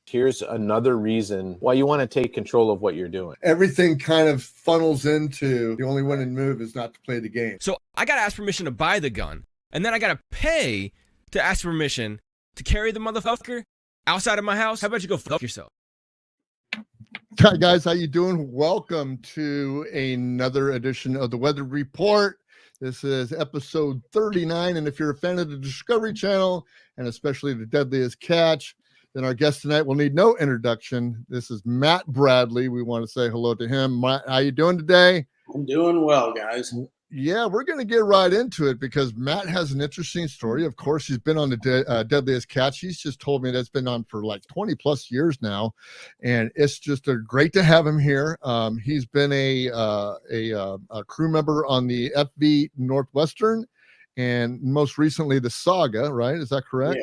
here's another reason why you want to take control of what you're doing. Everything kind of funnels into the only winning move is not to play the game. So I got to ask permission to buy the gun, and then I got to pay to ask permission to carry the motherfucker outside of my house. How about you go fuck yourself? Hi guys, how you doing? Welcome to another edition of the Weather Report. This is episode 39, and if you're a fan of the Discovery Channel, and especially the Deadliest Catch, then our guest tonight will need no introduction. This is Matt Bradley. We want to say hello to him. Matt, how you doing today? I'm doing well, guys. Yeah, we're going to get right into it because Matt has an interesting story. Of course, he's been on the Deadliest Catch. He's just told me that's been on for like 20 plus years now, and it's just great to have him here. He's been a crew member on the FV Northwestern, and most recently the Saga. Right? Is that correct?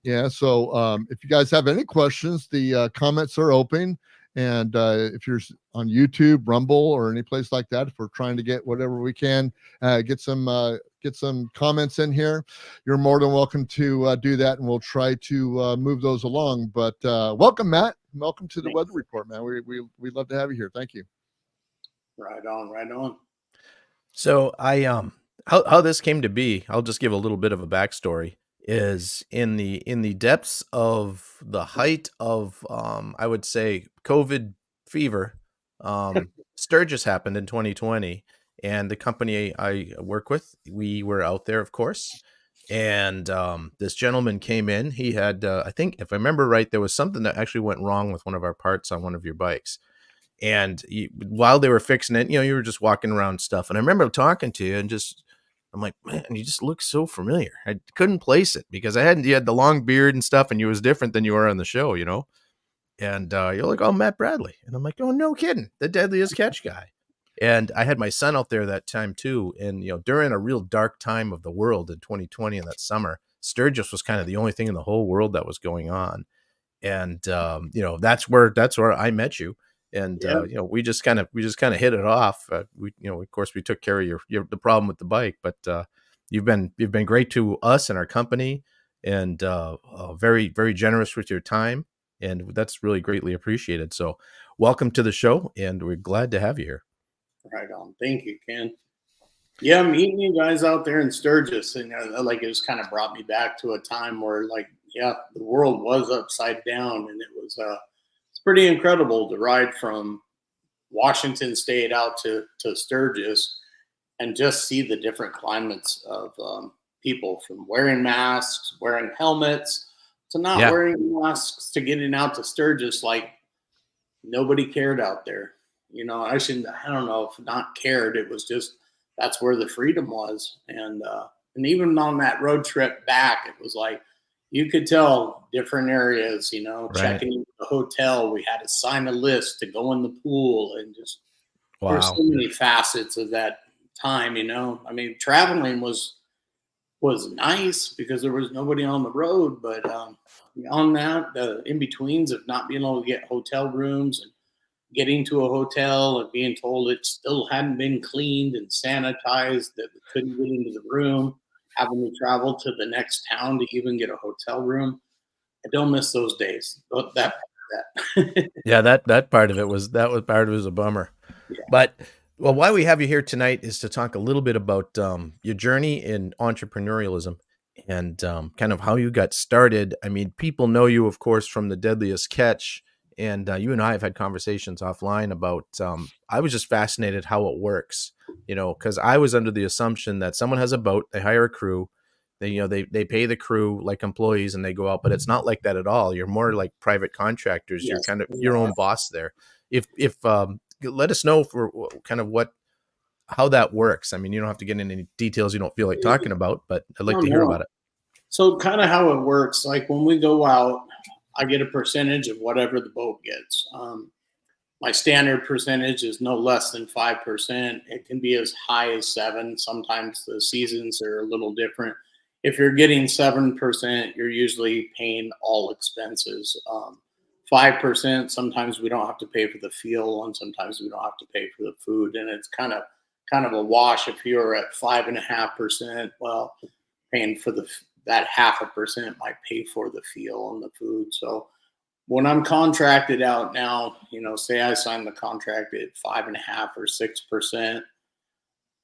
Yeah. So if you guys have any questions, the comments are open. And if you're on YouTube, Rumble, or any place like that, if we're trying to get whatever we can, get some comments in here, you're more than welcome to do that, and we'll try to move those along. But welcome, Matt. Welcome to the Weather Report, man. We love to have you here. Thank you. Right on, right on. So how this came to be, I'll just give a little bit of a backstory. Is in the depths of the height of I would say COVID fever, Sturgis happened in 2020, and the company I work with, we were out there, of course, and this gentleman came in. He had I think, if I remember right, there was something that actually went wrong with one of our parts on one of your bikes, and while they were fixing it, you were just walking around stuff, and I remember talking to you and just, I'm like, man, you just look so familiar. I couldn't place it because you had the long beard and stuff, and you was different than you were on the show, and you're like, oh, Matt Bradley. And I'm like, oh, no kidding. The Deadliest Catch guy. And I had my son out there that time too. And, during a real dark time of the world in 2020 in that summer, Sturgis was kind of the only thing in the whole world that was going on. And, that's where I met you. And, we just kind of hit it off. Of course we took care of the problem with the bike, but, you've been great to us and our company, and, very, very generous with your time. And that's really greatly appreciated. So welcome to the show, and we're glad to have you here. Right on. Thank you, Ken. Yeah, meeting you guys out there in Sturgis, and it just kind of brought me back to a time where the world was upside down, and it was, it's pretty incredible to ride from Washington State out to Sturgis and just see the different climates of people, from wearing masks, wearing helmets, to not wearing masks, to getting out to Sturgis like nobody cared out there. I don't know if not cared. It was just, that's where the freedom was. And even on that road trip back, it was like, you could tell different areas, checking into the hotel. We had to sign a list to go in the pool, and just, there's so many facets of that time, I mean, traveling was nice because there was nobody on the road, but beyond that, the in-betweens of not being able to get hotel rooms, and getting to a hotel and being told it still hadn't been cleaned and sanitized, that we couldn't get into the room, having to travel to the next town to even get a hotel room. I don't miss those days. That. Yeah, that part of it was a bummer. Yeah. But why we have you here tonight is to talk a little bit about your journey in entrepreneurialism, and kind of how you got started. I mean, people know you, of course, from the Deadliest Catch, and you and I have had conversations offline about, I was just fascinated how it works, because I was under the assumption that someone has a boat, they hire a crew, they pay the crew like employees, and they go out, but it's not like that at all. You're more like private contractors. Yes. You're kind of your own boss there. If let us know for kind of how that works. I mean, you don't have to get into any details you don't feel like talking about, but I'd like to hear about it. So kind of how it works, like when we go out, I get a percentage of whatever the boat gets. My standard percentage is no less than 5%. It can be as high as 7%. Sometimes the seasons are a little different. If you're getting 7%, you're usually paying all expenses. 5%, sometimes we don't have to pay for the fuel, and sometimes we don't have to pay for the food. And it's kind of a wash. If you're at 5.5%, well, paying for that 0.5% might pay for the fuel and the food. So when I'm contracted out now, say I signed the contract at 5.5 or 6%,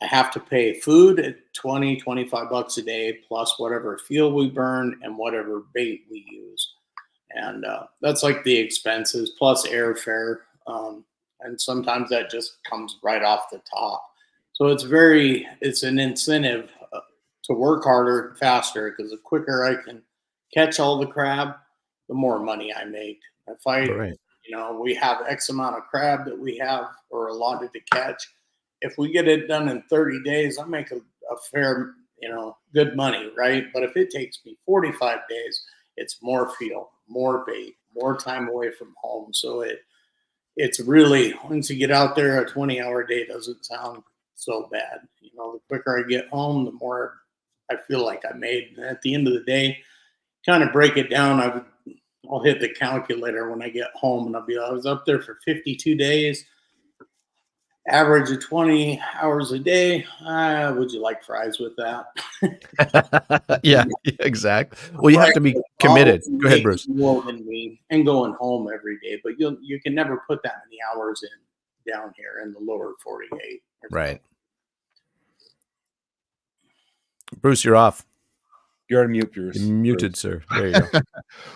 I have to pay food at 20, $25 a day, plus whatever fuel we burn and whatever bait we use. And that's like the expenses plus airfare. And sometimes that just comes right off the top. So it's an incentive to work harder, faster, because the quicker I can catch all the crab, the more money I make. If Right. we have X amount of crab that we have or allotted to catch, if we get it done in 30 days, I make a fair, good money, right? But if it takes me 45 days, it's more fuel, more bait, more time away from home. So it's really, once you get out there, a 20-hour day doesn't sound so bad. The quicker I get home, the more I feel like I made. And at the end of the day, kind of break it down. I'll hit the calculator when I get home, and I was up there for 52 days, average of 20 hours a day. Would you like fries with that? Yeah, exactly. Well, you have to be committed. Go ahead, Bruce. More than me, and going home every day, but you can never put that many hours in down here in the lower 48. Right. Bruce, you're off. You're on mute, Bruce. You're muted, sir. There you go.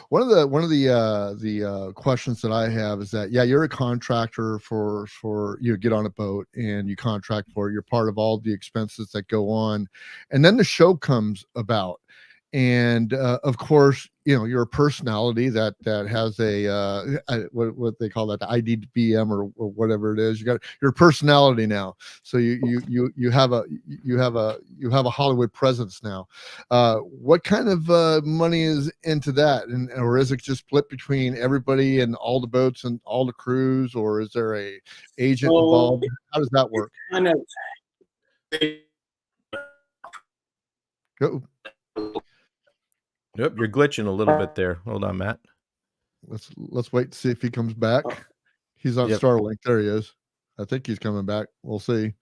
One of the questions that I have is that, you're a contractor for you get on a boat and you contract for it. You're part of all the expenses that go on, and then the show comes about. And of course, you're a personality that has what they call that, the IDBM or whatever it is. You're a personality now, so you have a Hollywood presence now. What kind of money is into that, or is it just split between everybody and all the boats and all the crews, or is there a agent involved? How does that work? Kind of. Go. Yep, you're glitching a little bit there. Hold on, Matt. Let's wait to see if he comes back. He's on Starlink. There he is. I think he's coming back. We'll see.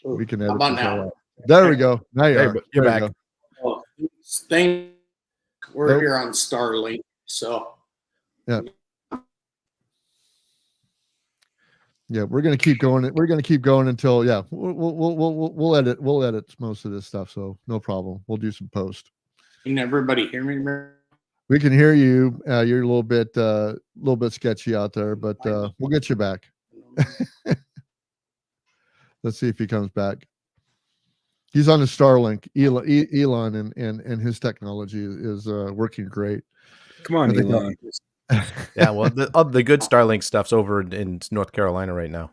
We can edit. How about now? There we go. Now you're back. Well, we're here on Starlink, so yeah, we're gonna keep going. We're gonna keep going until we'll edit. We'll edit most of this stuff, so no problem. We'll do some post. Can everybody hear me? We can hear you. You're a little bit sketchy out there, but we'll get you back. Let's see if he comes back. He's on the Starlink. Elon and his technology is working great. Come on, Elon. Yeah, well, the good Starlink stuff's over in North Carolina right now.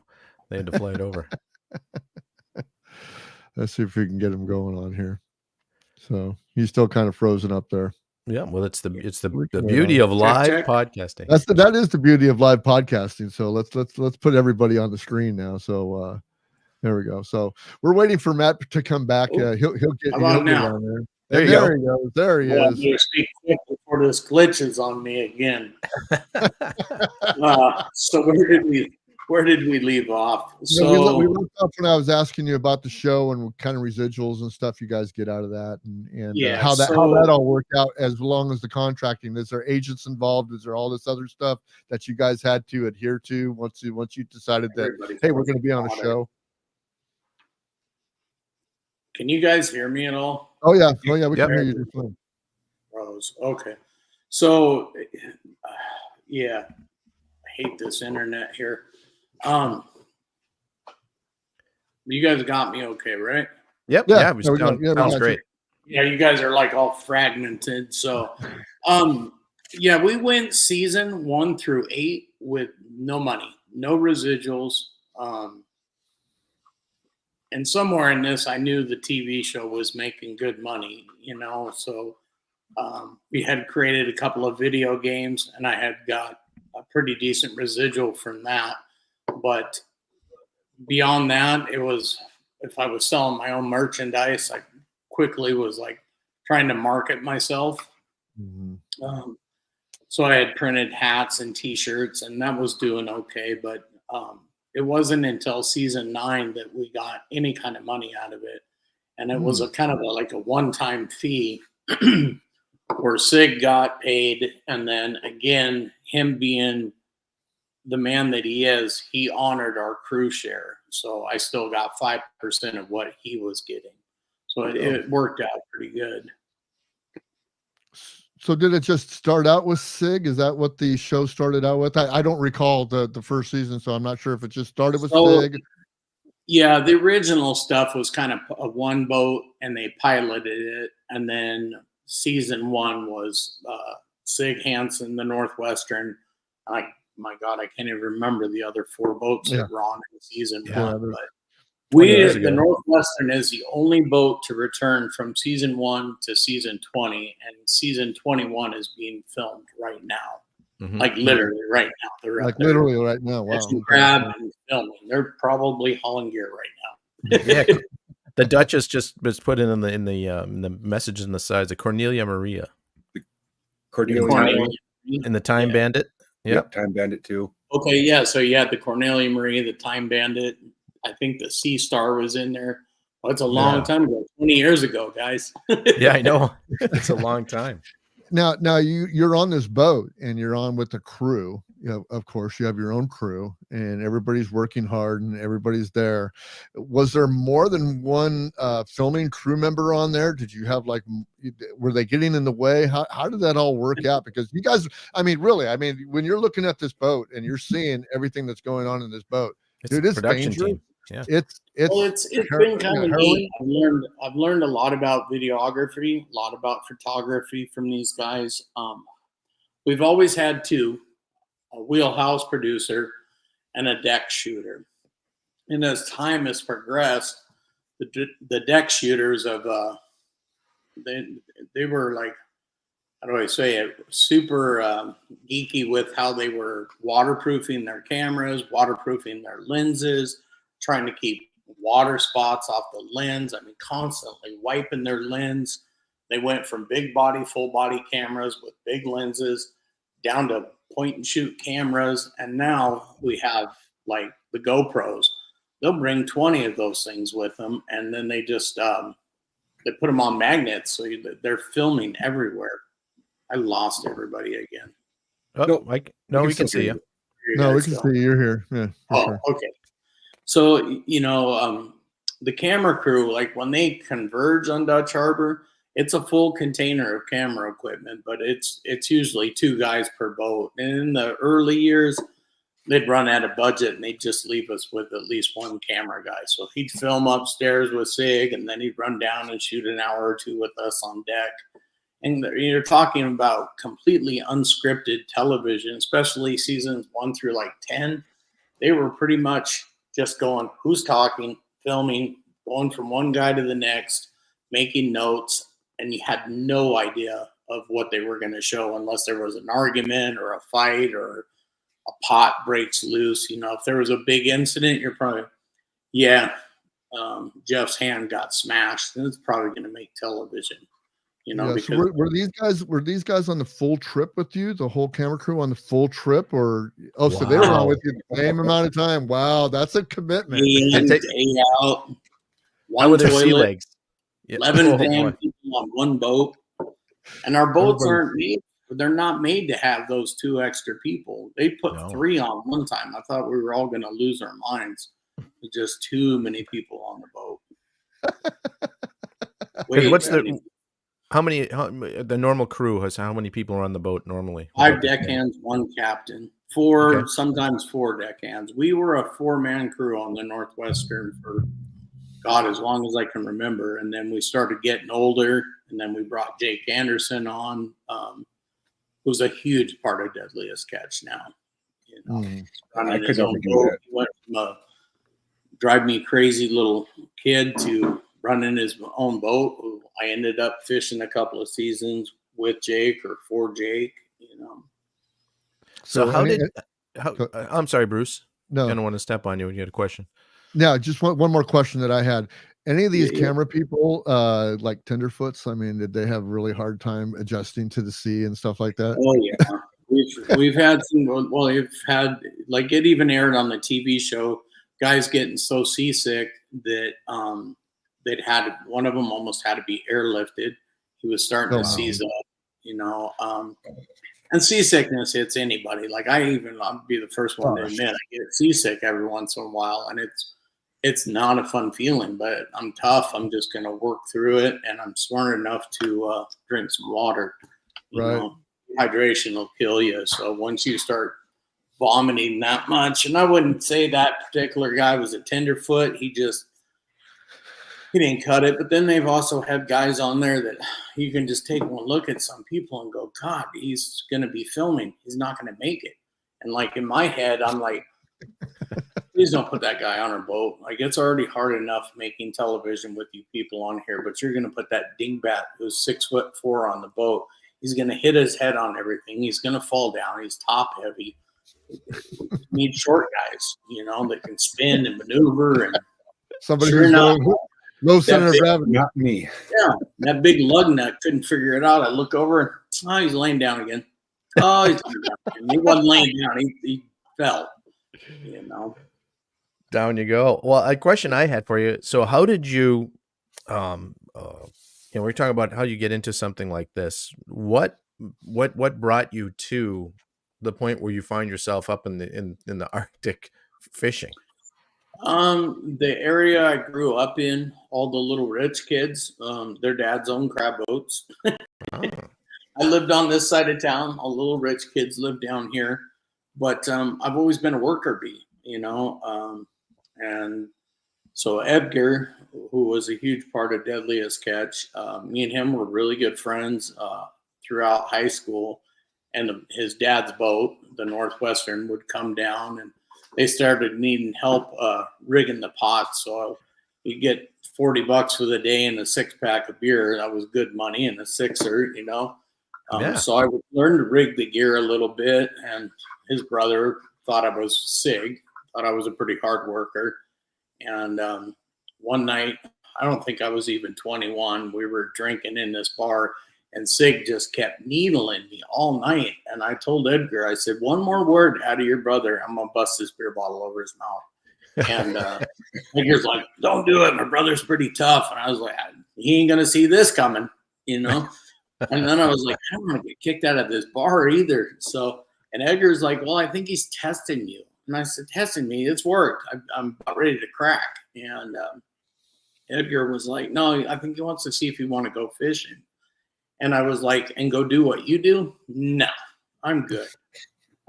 They had to fly it over. Let's see if we can get him going on here. So he's still kind of frozen up there. Yeah, well, it's the beauty of live podcasting. That is the beauty of live podcasting. So let's put everybody on the screen now. So there we go. So we're waiting for Matt to come back. He'll get on there. There he goes. There he is. I'm speak quick before this glitches on me again. So where did we leave off? So we left off when I was asking you about the show and what kind of residuals and stuff you guys get out of that, and how that all worked out. As long as the contracting, is there agents involved? Is there all this other stuff that you guys had to adhere to once you decided that hey, we're going to be on a show? Can you guys hear me at all? Oh yeah, we can hear you. Rose. Okay. So I hate this internet here. You guys got me okay, right? Yep. Yeah, sounds great. Yeah, you guys are like all fragmented. So we went season 1 through 8 with no money, no residuals. And somewhere in this, I knew the TV show was making good money, so we had created a couple of video games, and I had got a pretty decent residual from that. But beyond that, it was, if I was selling my own merchandise, I quickly was like trying to market myself. Mm-hmm. So I had printed hats and T-shirts, and that was doing okay. But it wasn't until season 9 that we got any kind of money out of it. And it was a kind of like a one-time fee where Sig got paid, and then again, him being the man that he is, he honored our crew share. So I still got 5% of what he was getting. So it worked out pretty good. So did it just start out with Sig? Is that what the show started out with? I don't recall the first season, so I'm not sure if it just started with Sig. Yeah, the original stuff was kind of a one boat, and they piloted it. And then season 1 was Sig Hansen, the Northwestern. My God, I can't even remember the other 4 boats that were on in season 1. But the Northwestern is the only boat to return from season 1 to season 20, and season 21 is being filmed right now. Mm-hmm. Like literally right now. They're like literally right now. Wow. Crab and filming. They're probably hauling gear right now. Yeah. The Duchess just was put in the message in the sides. The Cornelia Maria. Cornelia. And the Time Bandit. Yep, Time Bandit too. Okay, yeah. So you had the Cornelia Marie, the Time Bandit. I think the Sea Star was in there. Well, it's a long time ago, 20 years ago, guys. Yeah, I know. It's a long time. Now you're on this boat and you're on with the crew. You know, of course, you have your own crew and everybody's working hard and everybody's there. Was there more than one filming crew member on there? Did you have were they getting in the way? How did that all work out? Because you guys, really, when you're looking at this boat and you're seeing everything that's going on in this boat, dude, it's dangerous. Team. Yeah. It's been kind of neat. I've learned a lot about videography, a lot about photography from these guys. We've always had 2, a wheelhouse producer and a deck shooter. And as time has progressed, the deck shooters they were like, how do I say it, super geeky with how they were waterproofing their cameras, waterproofing their lenses, trying to keep water spots off the lens. Constantly wiping their lens. They went from big body, full body cameras with big lenses down to point and shoot cameras. And now we have like the GoPros. They'll bring 20 of those things with them. And then they just, they put them on magnets. So they're filming everywhere. I lost everybody again. Oh, no, we can see you. No, we can see you. You're here. Yeah. Sure. Okay. So, the camera crew, like when they converge on Dutch Harbor, it's a full container of camera equipment, but it's usually 2 guys per boat. And in the early years, they'd run out of budget and they'd just leave us with at least 1 camera guy. So he'd film upstairs with Sig, and then he'd run down and shoot an hour or 2 with us on deck. And you're talking about completely unscripted television, especially seasons 1 through 10. They were pretty much just going, who's talking, filming, going from one guy to the next, making notes, and you had no idea of what they were going to show unless there was an argument or a fight or a pot breaks loose. If there was a big incident, you're probably, Jeff's hand got smashed, and it's probably going to make television. Because so were these guys on the full trip with you, the whole camera crew on the full trip, or so they were on with you the same amount of time? Wow, that's a commitment. Day out, one with their sea legs. 11 damn people on one boat, and our boats they're not made to have those 2 extra people. They put 3 on one time. I thought we were all going to lose our minds. There's just too many people on the boat. The normal crew has how many people are on the boat normally? 5 deckhands, 1 captain, 4, sometimes 4 deckhands. We were a 4-man crew on the Northwestern for God, as long as I can remember. And then we started getting older, and then we brought Jake Anderson on, who's a huge part of Deadliest Catch now. I could never do that. He went from a drive me crazy little kid to running his own boat. I ended up fishing a couple of seasons with Jake or for Jake, So I'm sorry, Bruce. No, I don't want to step on you when you had a question. Now, just one more question that I had. Any of these camera people, like tenderfoots, did they have really hard time adjusting to the sea and stuff like that? Oh yeah, we've had some. Well, we've had it even aired on the TV show. Guys getting so seasick that one of them almost had to be airlifted. He was starting to seize up. And seasickness hits anybody. Like I'll be the first one to admit I get seasick every once in a while, and it's not a fun feeling, but I'm tough. I'm just going to work through it, and I'm smart enough to drink some water. Hydration will kill you. So once you start vomiting that much, and I wouldn't say that particular guy was a tenderfoot. He didn't cut it. But then they've also had guys on there that you can just take one look at some people and go, God, he's going to be filming. He's not going to make it. And like in my head, I'm like, please don't put that guy on our boat. Like it's already hard enough making television with you people on here, but you're going to put that dingbat who's 6'4" on the boat. He's going to hit his head on everything. He's going to fall down. He's top heavy. Need short guys, that can spin and maneuver. And somebody who's low center of gravity. Not me. Yeah, that big lug nut couldn't figure it out. I look over and he's laying down again. Oh, he's laying down again. He wasn't laying down. He fell. Down you go. Well, a question I had for you. So how did you, we're talking about how you get into something like this. What brought you to the point where you find yourself up in the Arctic fishing? The area I grew up in, all the little rich kids, their dads own crab boats. I lived on this side of town. All little rich kids live down here, but I've always been a worker bee, and so Edgar, who was a huge part of Deadliest Catch, me and him were really good friends throughout high school, and his dad's boat, the Northwestern, would come down, and they started needing help rigging the pots. So you get $40 for the day and a 6-pack of beer. That was good money, and a sixer, So I would learn to rig the gear a little bit, and his brother thought I was Sig, thought I was a pretty hard worker. And one night, I don't think I was even 21, we were drinking in this bar, and Sig just kept needling me all night. And I told Edgar, I said, one more word out of your brother, I'm going to bust this beer bottle over his mouth. And Edgar's like, don't do it. My brother's pretty tough. And I was like, he ain't going to see this coming, And then I was like, I don't want to get kicked out of this bar either. So, and Edgar's like, well, I think he's testing you. And I said, testing me? It's worked. I'm about ready to crack. And Edgar was like, no, I think he wants to see if you want to go fishing. And I was like, and go do what you do? No, I'm good.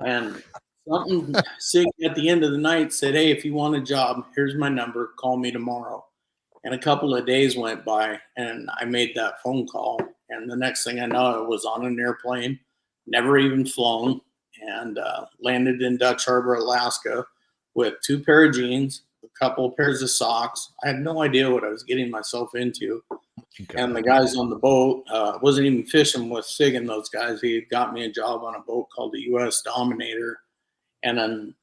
And something Sig at the end of the night said, hey, if you want a job, here's my number. Call me tomorrow. And a couple of days went by, and I made that phone call. And the next thing I know, I was on an airplane, never even flown, and landed in Dutch Harbor, Alaska, with 2 pair of jeans, a couple of pairs of socks. I had no idea what I was getting myself into. And the guys on the boat, wasn't even fishing with Sig and those guys. He had got me a job on a boat called the U.S. Dominator. And then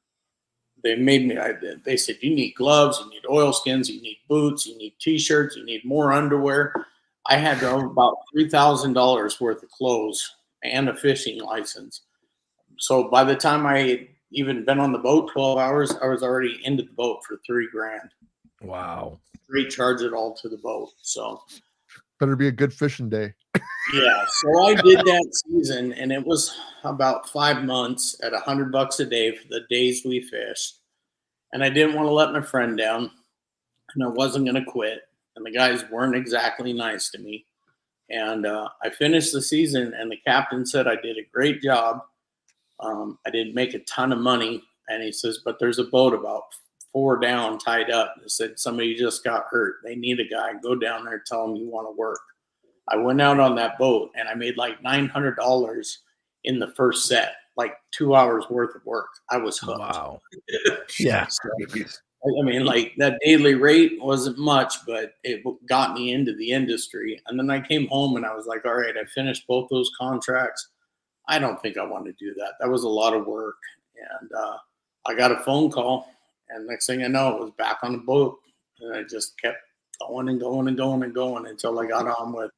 they made me, they said, you need gloves, you need oilskins, you need boots, you need T-shirts, you need more underwear. I had about $3,000 worth of clothes and a fishing license. So by the time I had even been on the boat 12 hours, I was already into the boat for $3,000. Wow. Recharge it all to the boat. So better be a good fishing day. Yeah. So I did that season, and it was about 5 months at $100 a day for the days we fished. And I didn't want to let my friend down, and I wasn't going to quit. And the guys weren't exactly nice to me. And I finished the season, and the captain said I did a great job. I didn't make a ton of money. And he says, but there's a boat about 4 down tied up. He said, somebody just got hurt. They need a guy. Go down there, tell them you want to work. I went out on that boat, and I made like $900 in the first set, like 2 hours worth of work. I was hooked. Wow. Yeah. So, I mean, like that daily rate wasn't much, but it got me into the industry. And then I came home and I was like, all right, I finished both those contracts. I don't think I want to do that. That was a lot of work. And I got a phone call, and next thing I know, it was back on the boat. And I just kept going and going and going and going until I got on with,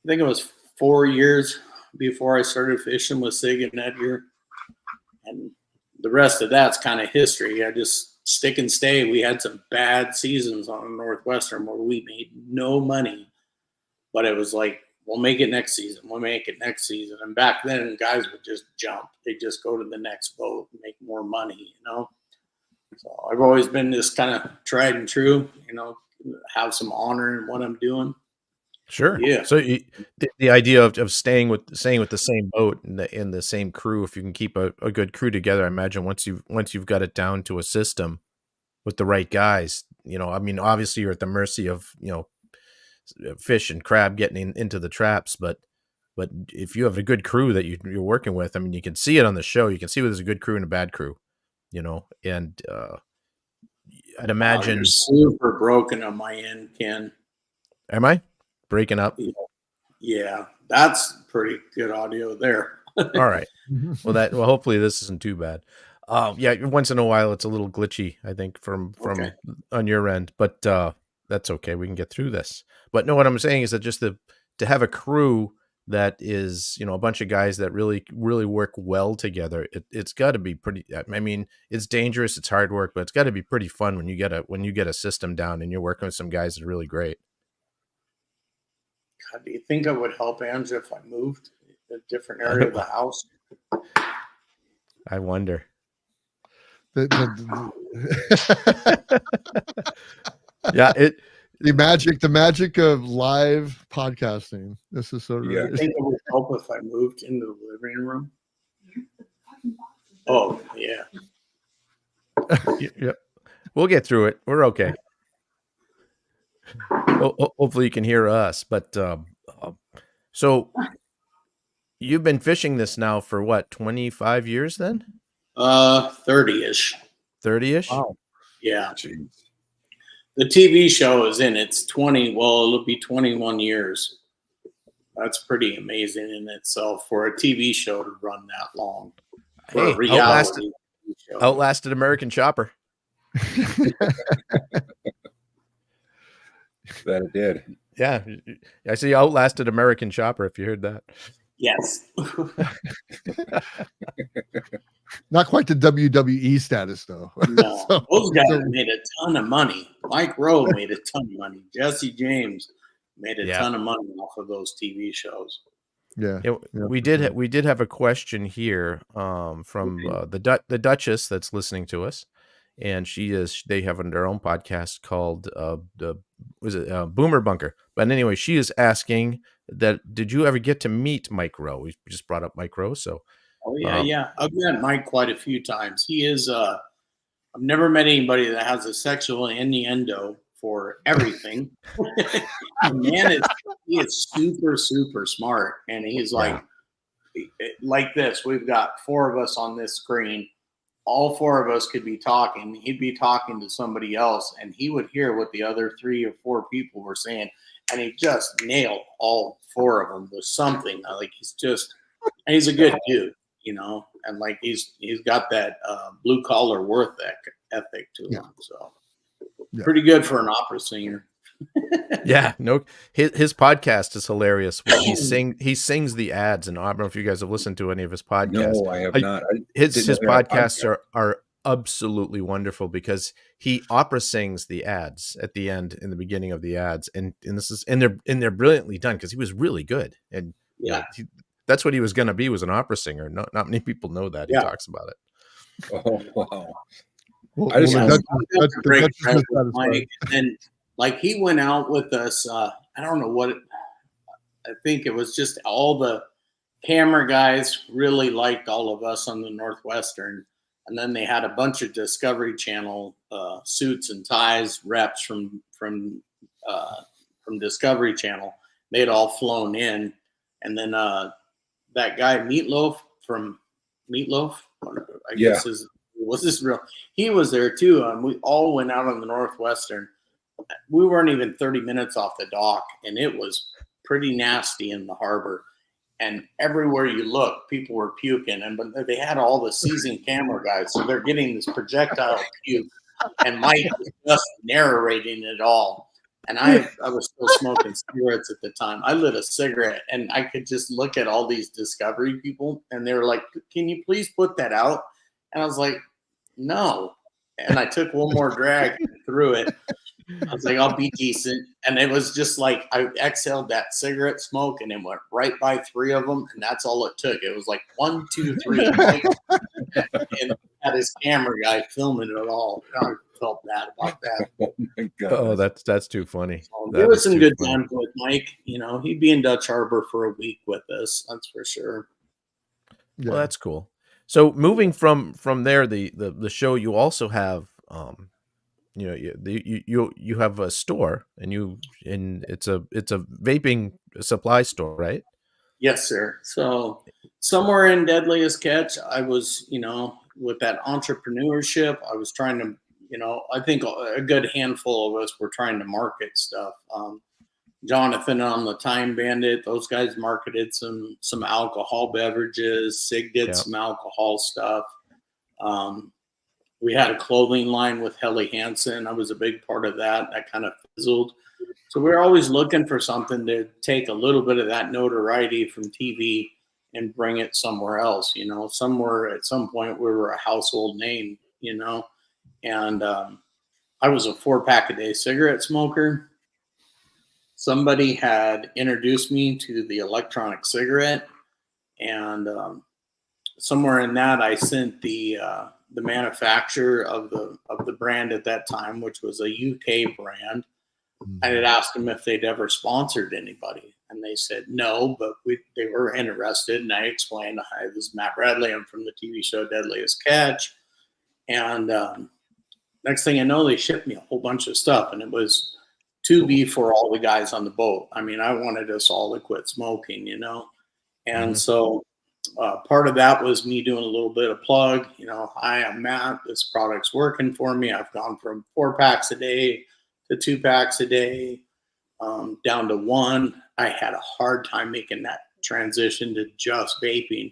I think it was 4 years before I started fishing with Sig and Edgar. And the rest of that's kind of history. I just stick and stay. We had some bad seasons on the Northwestern where we made no money, but it was like we'll make it next season. We'll make it next season. And back then, guys would just jump. They just go to the next boat and make more money, So I've always been this kind of tried and true, have some honor in what I'm doing. Sure. Yeah. So the idea of staying with the same boat and the same crew, if you can keep a good crew together, I imagine once you've got it down to a system with the right guys, I mean, obviously you're at the mercy of, fish and crab getting into the traps, but if you have a good crew that you're working with, I mean, you can see it on the show. You can see whether there's a good crew and a bad crew, and I'd imagine. You're super broken on my end, Ken. Am I breaking up? Yeah, that's pretty good audio there. All right. Well, hopefully this isn't too bad. Yeah, once in a while it's a little glitchy, I think, from Okay. on your end, but that's okay. We can get through this. But no, what I'm saying is that just to have a crew that is, a bunch of guys that really, really work well together, it's got to be pretty. I mean, it's dangerous, it's hard work, but it's got to be pretty fun when you get a system down and you're working with some guys that are really great. God, do you think I would help Andrew if I moved to a different area of the house? I wonder. The Yeah, the magic of live podcasting. This is so Yeah. I think it would help if I moved into the living room. Oh, yeah. Yep. We'll get through it. We're okay. Hopefully you can hear us. But so you've been fishing this now for what, 25 years then? 30-ish. 30-ish? Wow. Yeah. Jeez. The TV show is in its 20, well, it'll be 21 years. That's pretty amazing in itself for a TV show to run that long. For Hey, a reality show. outlasted American Chopper. That it did. Yeah. I see outlasted American Chopper, if you heard that. Yes. Not quite the WWE status though. No, So- those guys so- made a ton of money. Mike Rowe made a ton of money. Jesse James made a ton of money off of those TV shows. Yeah. Yeah, we did have a question here from the Duchess that's listening to us, and they have their own podcast called Boomer Bunker. But anyway, she is asking that did you ever get to meet Mike Rowe? We just brought up Mike Rowe, so Oh yeah. I've met Mike quite a few times. He is I've never met anybody that has a sexual innuendo for everything. He is super, super smart. And he's like this. We've got 4 of us on this screen. All 4 of us could be talking. He'd be talking to somebody else, and he would hear what the other 3 or 4 people were saying. And he just nailed all 4 of them with something. Like he's a good dude, and like he's got that blue collar work ethic to him. So pretty good for an opera singer. yeah, no, his podcast is hilarious. He sings the ads, and I don't know if you guys have listened to any of his podcasts. No, I have not. His podcasts are absolutely wonderful because he opera sings the ads at the end, in the beginning of the ads, and they're brilliantly done because he was really good, and that's what he was going to be, was an opera singer. Not many people know that. He talks about it. Oh wow! Well, I just- that's Great friend with satisfying. Mike. And like he went out with us. I don't know what. I think it was just all the camera guys really liked all of us on the Northwestern, and then they had a bunch of Discovery Channel suits and ties reps from Discovery Channel. They'd all flown in, and then that guy Meatloaf from Meatloaf, I guess was this real? He was there too, and we all went out on the Northwestern. We weren't even 30 minutes off the dock, and it was pretty nasty in the harbor. And everywhere you look, people were puking, but they had all the seasoned camera guys, so they're getting this projectile puke, and Mike was just narrating it all. And I was still smoking cigarettes at the time. I lit a cigarette, and I could just look at all these Discovery people, and they were like, "Can you please put that out?" And I was like, "No." And I took one more drag and threw it. I was like, I'll be decent. And it was just like I exhaled that cigarette smoke and it went right by 3 of them. And that's all it took. It was like 1, 2, 3. And had his camera guy filming it all. I felt bad about that. Oh my Oh, goodness. that's too funny. So That there was is some too good funny. times with Mike. You know, he'd be in Dutch Harbor for a week with us. That's for sure. Well, that's cool. So moving from there, the show, you also have you know, you have a store, and it's a vaping supply store, right? Yes, sir. So somewhere in Deadliest Catch, I was, you know, with that entrepreneurship, I was trying to, you know, I think a good handful of us were trying to market stuff. Jonathan on the Time Bandit, those guys marketed some alcohol beverages. Sig did Yeah. some alcohol stuff. We had a clothing line with Helly Hansen. I was a big part of that. That kind of fizzled. So we were always looking for something to take a little bit of that notoriety from TV and bring it somewhere else. You know, somewhere at some point we were a household name. You know, and I was a 4-pack a day cigarette smoker. Somebody had introduced me to the electronic cigarette, and somewhere in that I sent the manufacturer of the brand at that time, which was a UK brand. I had asked them if they'd ever sponsored anybody, and they said no, but they were interested. And I explained, "Hi, this is Matt Bradley. I'm from the TV show Deadliest Catch." And next thing I know, they shipped me a whole bunch of stuff, and it was to be for all the guys on the boat. I mean, I wanted us all to quit smoking, you know, and so part of that was me doing a little bit of plug. You know, "Hi, I'm Matt. This product's working for me. I've gone from 4-packs a day to 2-packs a day, down to 1. I had a hard time making that transition to just vaping.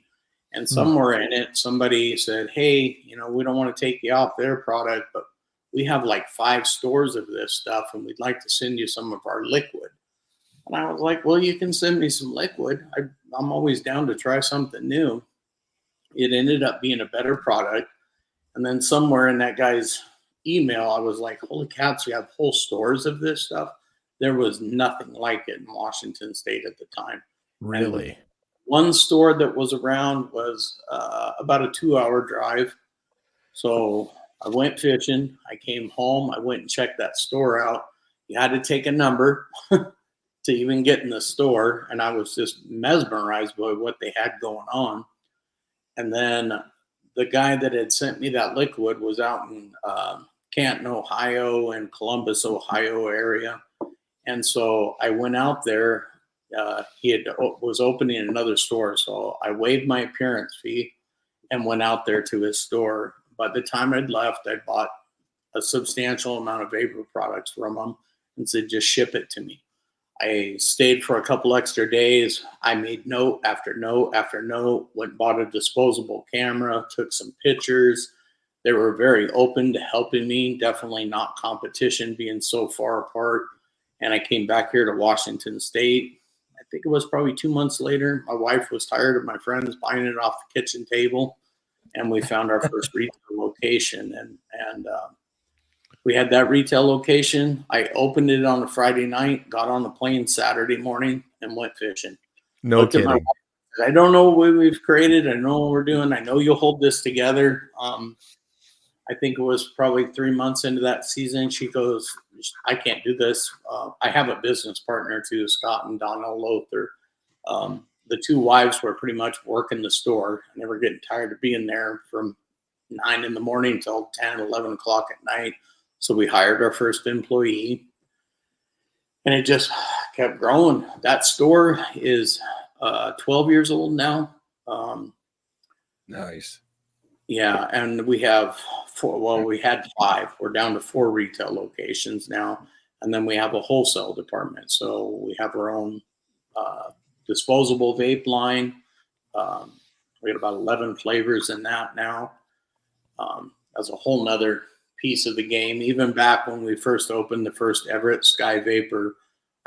And somewhere in it, somebody said, "Hey, you know, we don't want to take you off their product, but we have like 5 stores of this stuff, and we'd like to send you some of our liquid." And I was like, "Well, you can send me some liquid. I'm always down to try something new." It ended up being a better product. And then somewhere in that guy's email, I was like, "Holy cats, we have whole stores of this stuff." There was nothing like it in Washington State at the time. Really? One store that was around was about a 2-hour drive. So I went fishing. I came home. I went and checked that store out. You had to take a number to even get in the store. And I was just mesmerized by what they had going on. And then the guy that had sent me that liquid was out in Canton, Ohio, and Columbus, Ohio area. And so I went out there. He was opening another store. So I waived my appearance fee and went out there to his store. By the time I'd left, I bought a substantial amount of vapor products from him and said, "Just ship it to me." I stayed for a couple extra days. I made note after note after note, went and bought a disposable camera, took some pictures. They were very open to helping me, definitely not competition being so far apart. And I came back here to Washington State. I think it was probably 2 months later. My wife was tired of my friends buying it off the kitchen table, and we found our first retail location. And we had that retail location. I opened it on a Friday night, got on the plane Saturday morning, and went fishing. No Looked at my kidding. wife, said, "I don't know what we've created. I know what we're doing. I know you'll hold this together." I think it was probably 3 months into that season. She goes, "I can't do this." I have a business partner too, Scott and Donnell Lothar. The 2 wives were pretty much working the store, and they were getting tired of being there from 9 in the morning till 10, 11 o'clock at night. So we hired our first employee, and it just kept growing. That store is 12 years old now. Nice. Yeah, and we have 4. Well, we had 5. We're down to 4 retail locations now, and then we have a wholesale department. So we have our own disposable vape line. We got about 11 flavors in that now. That's a whole nother piece of the game. Even back when we first opened the first Everett Sky Vapor,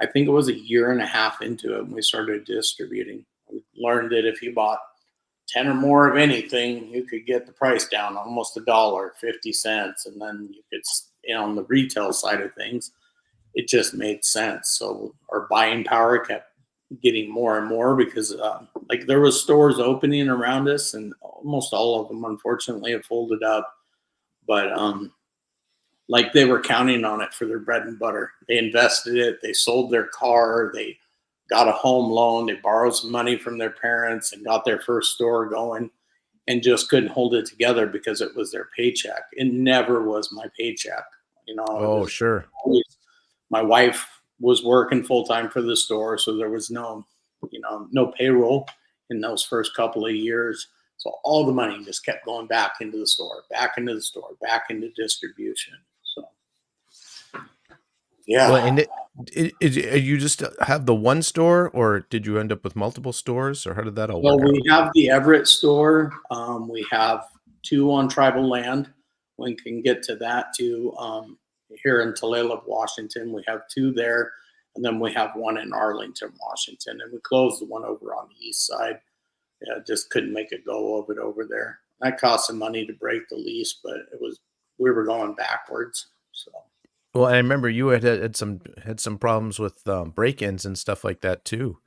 I think it was a year and a half into it when we started distributing. We learned that if you bought 10 or more of anything, you could get the price down almost $1, 50 cents. And then you could, on the retail side of things, it just made sense. So our buying power kept getting more and more because like there was stores opening around us, and almost all of them unfortunately have folded up. But like they were counting on it for their bread and butter. They invested it. They sold their car. They got a home loan. They borrowed some money from their parents and got their first store going, and just couldn't hold it together because it was their paycheck. It never was my paycheck. You know, Oh, sure. always, my wife was working full time for the store, so there was no, no payroll in those first couple of years. So all the money just kept going back into the store, back into the store, back into distribution. So, yeah. Well, and you just have the one store, or did you end up with multiple stores, or how did that all Well, work out? we have the Everett store. We have 2 on tribal land. We can get to that too. Here in Tulalip, Washington, we have 2 there, and then we have 1 in Arlington, Washington, and we closed the one over on the east side. Yeah, just couldn't make a go of it over there. That cost some money to break the lease, but we were going backwards. So. Well, I remember you had some problems with break-ins and stuff like that too.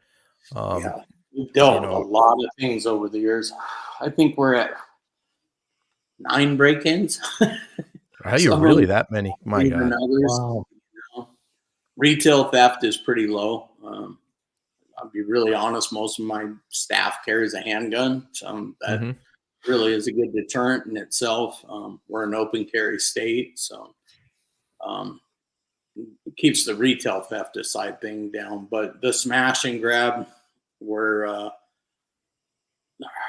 Yeah, we've dealt with a lot of things over the years. I think we're at 9 break-ins. Are you really that many? My God. Wow. Retail theft is pretty low. I'll be really honest. Most of my staff carries a handgun, so that really is a good deterrent in itself. We're an open carry state, so it keeps the retail theft side thing down. But the smash and grab,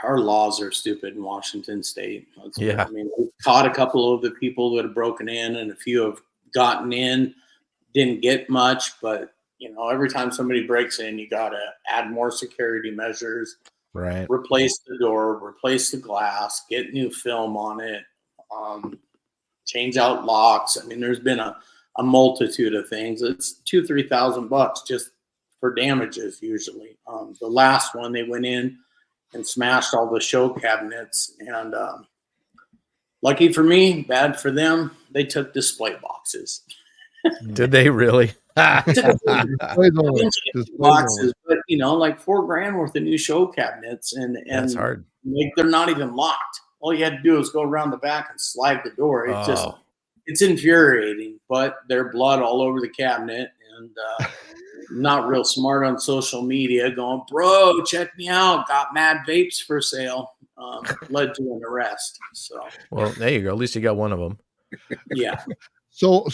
our laws are stupid in Washington State. Yeah. I mean, we've caught a couple of the people that have broken in, and a few have gotten in, didn't get much, but every time somebody breaks in, you got to add more security measures, right? Replace the door, replace the glass, get new film on it, change out locks. I mean, there's been a multitude of things. It's $2,000-3,000 just for damages usually. The last one, they went in and smashed all the show cabinets, and lucky for me, bad for them, they took display boxes. Did they really? Boxes, Boxes. but like $4,000 worth of new show cabinets, and That's hard. Like they're not even locked. All you had to do is go around the back and slide the door. It's infuriating, but their blood all over the cabinet, and not real smart on social media going, bro, check me out. Got mad vapes for sale. Led to an arrest. So, well, there you go. At least you got one of them. Yeah. So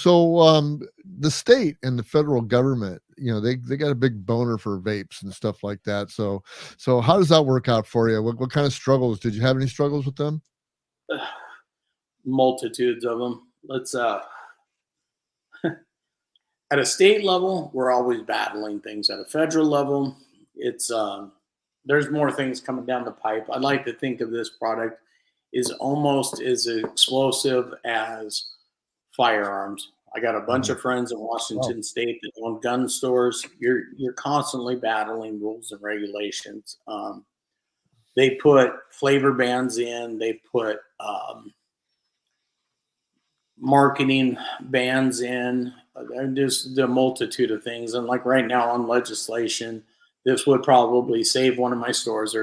the state and the federal government, they got a big boner for vapes and stuff like that. So how does that work out for you? What kind of struggles? Did you have any struggles with them? Multitudes of them. Let's at a state level, we're always battling things. At a federal level, it's there's more things coming down the pipe. I like to think of this product is almost as explosive as firearms. I got a bunch of friends in Washington State that own gun stores. You're constantly battling rules and regulations. They put flavor bans in. They put marketing bans in. There's a multitude of things. And like right now on legislation, this would probably save one of my stores.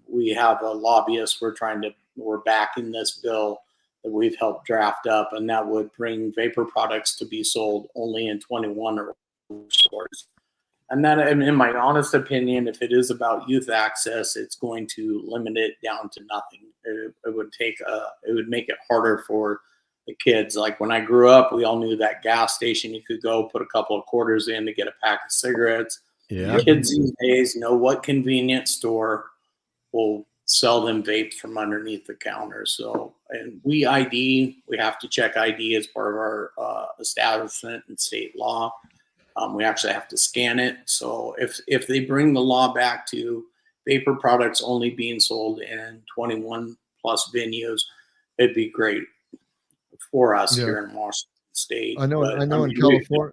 We have a lobbyist. We're backing this bill that we've helped draft up, and that would bring vapor products to be sold only in 21 or stores. And that, in my honest opinion, if it is about youth access, it's going to limit it down to nothing. It would make it harder for the kids. Like when I grew up, we all knew that gas station you could go put a couple of quarters in to get a pack of cigarettes. Yeah. Kids these days know what convenience store will sell them vapes from underneath the counter. So, and we have to check ID as part of our establishment and state law. We actually have to scan it. So if they bring the law back to vapor products only being sold in 21 plus venues, it'd be great for us here in Washington State. I know in California.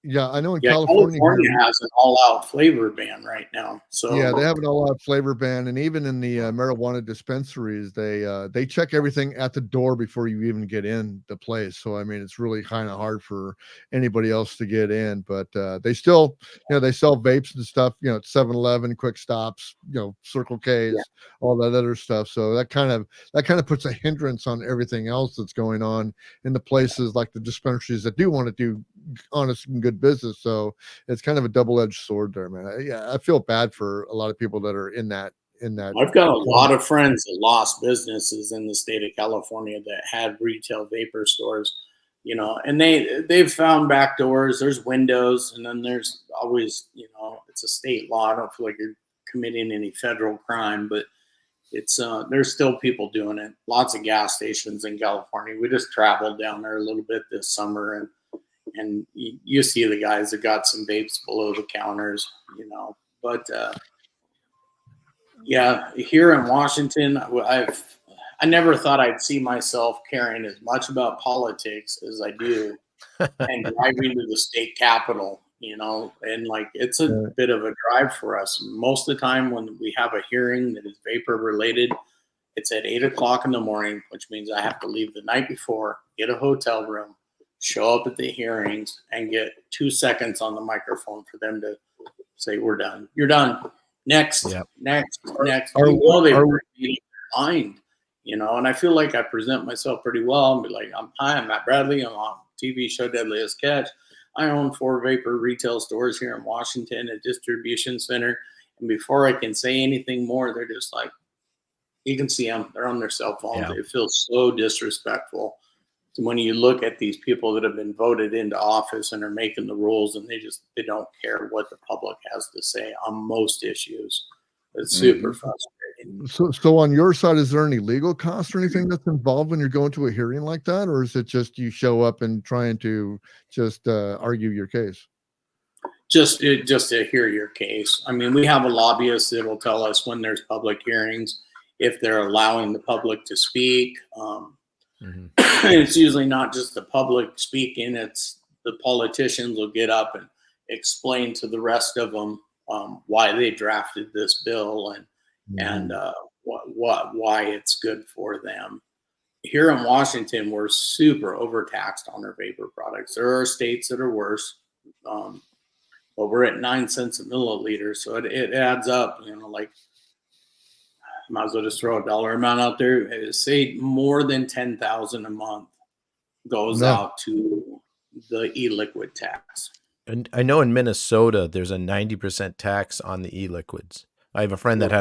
Yeah, I know in Yeah, California California here, has an all-out flavor ban right now. yeah, they So have an all-out flavor ban, and even in the marijuana dispensaries, they check everything at the door before you even get in the place. So I mean, it's really kind of hard for anybody else to get in. But they still, they sell vapes and stuff. At 7-Eleven, Quick Stops, Circle yeah, K's, all that other stuff. So that kind of puts a hindrance on everything else that's going on in the places like the dispensaries that do want to do honest and good business. So it's kind of a double-edged sword there, man. I feel bad for a lot of people that are in that I've got a corner. lot of friends that lost businesses in the state of California that had retail vapor stores, and they've found back doors. There's windows, and then there's always, it's a state law. I don't feel like you're committing any federal crime, but it's there's still people doing it. Lots of gas stations in California. We just traveled down there a little bit this summer, and you see the guys that got some vapes below the counters, but yeah, here in Washington, I never thought I'd see myself caring as much about politics as I do, and driving to the state capitol, and like it's a Uh, bit of a drive for us. Most of the time when we have a hearing that is vapor related, it's at 8 o'clock in the morning, which means I have to leave the night before, get a hotel room, show up at the hearings, and get 2 seconds on the microphone for them to say, "We're done. You're done. Next, Yeah. next, next." are They are were reading their mind, and I feel like I present myself pretty well and be like, "Hi, I'm Matt Bradley. I'm on TV show Deadliest Catch. I own 4 vapor retail stores here in Washington, a distribution center." And before I can say anything more, they're just like, you can see them. They're on their cell phones. Yeah. It feels so disrespectful when you look at these people that have been voted into office and are making the rules, and they don't care what the public has to say on most issues. It's super frustrating. so on your side, is there any legal cost or anything that's involved when you're going to a hearing like that, or is it just you show up and trying to just argue your case? Just to hear your case. I mean, we have a lobbyist that will tell us when there's public hearings, if they're allowing the public to speak. Mhm. It's usually not just the public speaking, it's the politicians will get up and explain to the rest of them why they drafted this bill, and why it's good for them. Here in Washington, we're super overtaxed on our vapor products. There are states that are worse, but we're at 9 cents a milliliter, so it adds up. Like, might as well just throw a dollar amount out there. Say more than 10,000 a month goes No. out to the e-liquid tax. And I know in Minnesota there's a 90% tax on the e-liquids. I have a friend that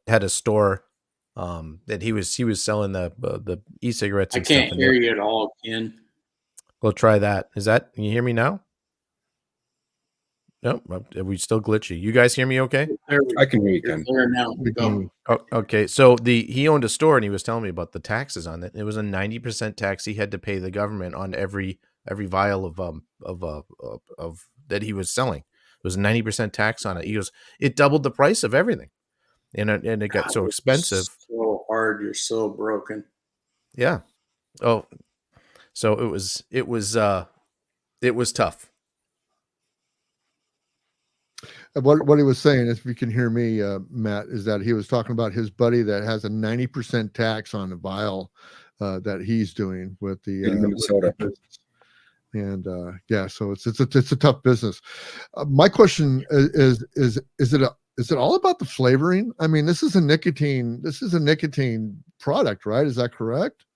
had a store that he was selling the e-cigarettes I and stuff. can't And hear you at all, Ken. we'll try that. Can you hear me now? No, are we still glitchy? You guys hear me okay? I can hear you, You're Ken. there now. We Go. can- Oh, okay. So he owned a store and he was telling me about the taxes on it. It was a 90% tax he had to pay the government on every vial of that he was selling. It was a 90% tax on it. He goes, it doubled the price of everything, and it got God, so it's expensive. so hard. You're so broken. Yeah. Oh, so it was tough. What he was saying, if you can hear me, Matt, is that he was talking about his buddy that has a 90% tax on the vial that he's doing with the In Minnesota. with the business. And yeah, so it's a tough business. My question is it all about the flavoring? I mean, this is a nicotine product, right? Is that correct?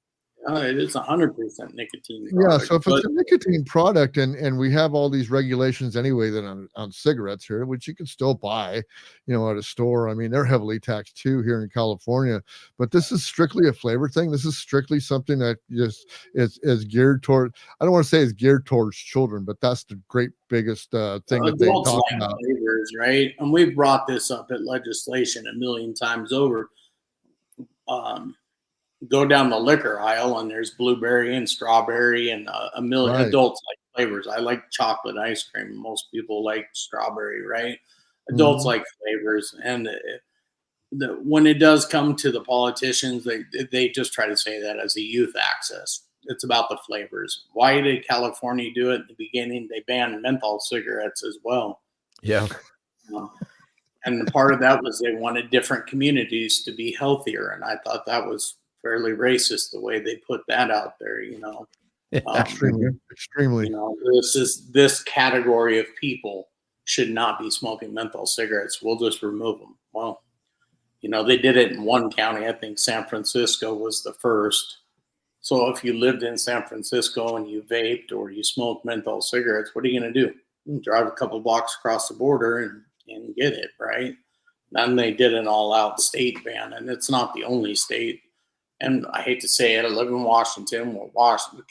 It is 100% nicotine Yeah, product, so if but it's a nicotine product and we have all these regulations anyway that on cigarettes here, which you can still buy, at a store. I mean, they're heavily taxed too here in California, but this is strictly a flavor thing. This is strictly something that just is geared toward, I don't want to say it's geared towards children, but that's the great biggest thing that they adults talk like about. flavors, right? And we've brought this up at legislation a million times over. Go down the liquor aisle and there's blueberry and strawberry and a million Right. adults like flavors. I like chocolate ice cream. Most people like strawberry, right? Adults Mhm. like flavors, and when it does come to the politicians, they just try to say that as a youth access. it's about the flavors. Why did California do it in the beginning? They banned menthol cigarettes as well. Yeah. Um, and part of that was they wanted different communities to be healthier. And I thought that was fairly racist the way they put that out there, Extremely. This category of people should not be smoking menthol cigarettes. We'll just remove them. Well, they did it in one county. I think San Francisco was the first. So if you lived in San Francisco and you vaped or you smoked menthol cigarettes, what are you going to do? You can drive a couple blocks across the border and get it, right? Then they did an all-out state ban, and it's not the only state. And I hate to say it, I live in Washington.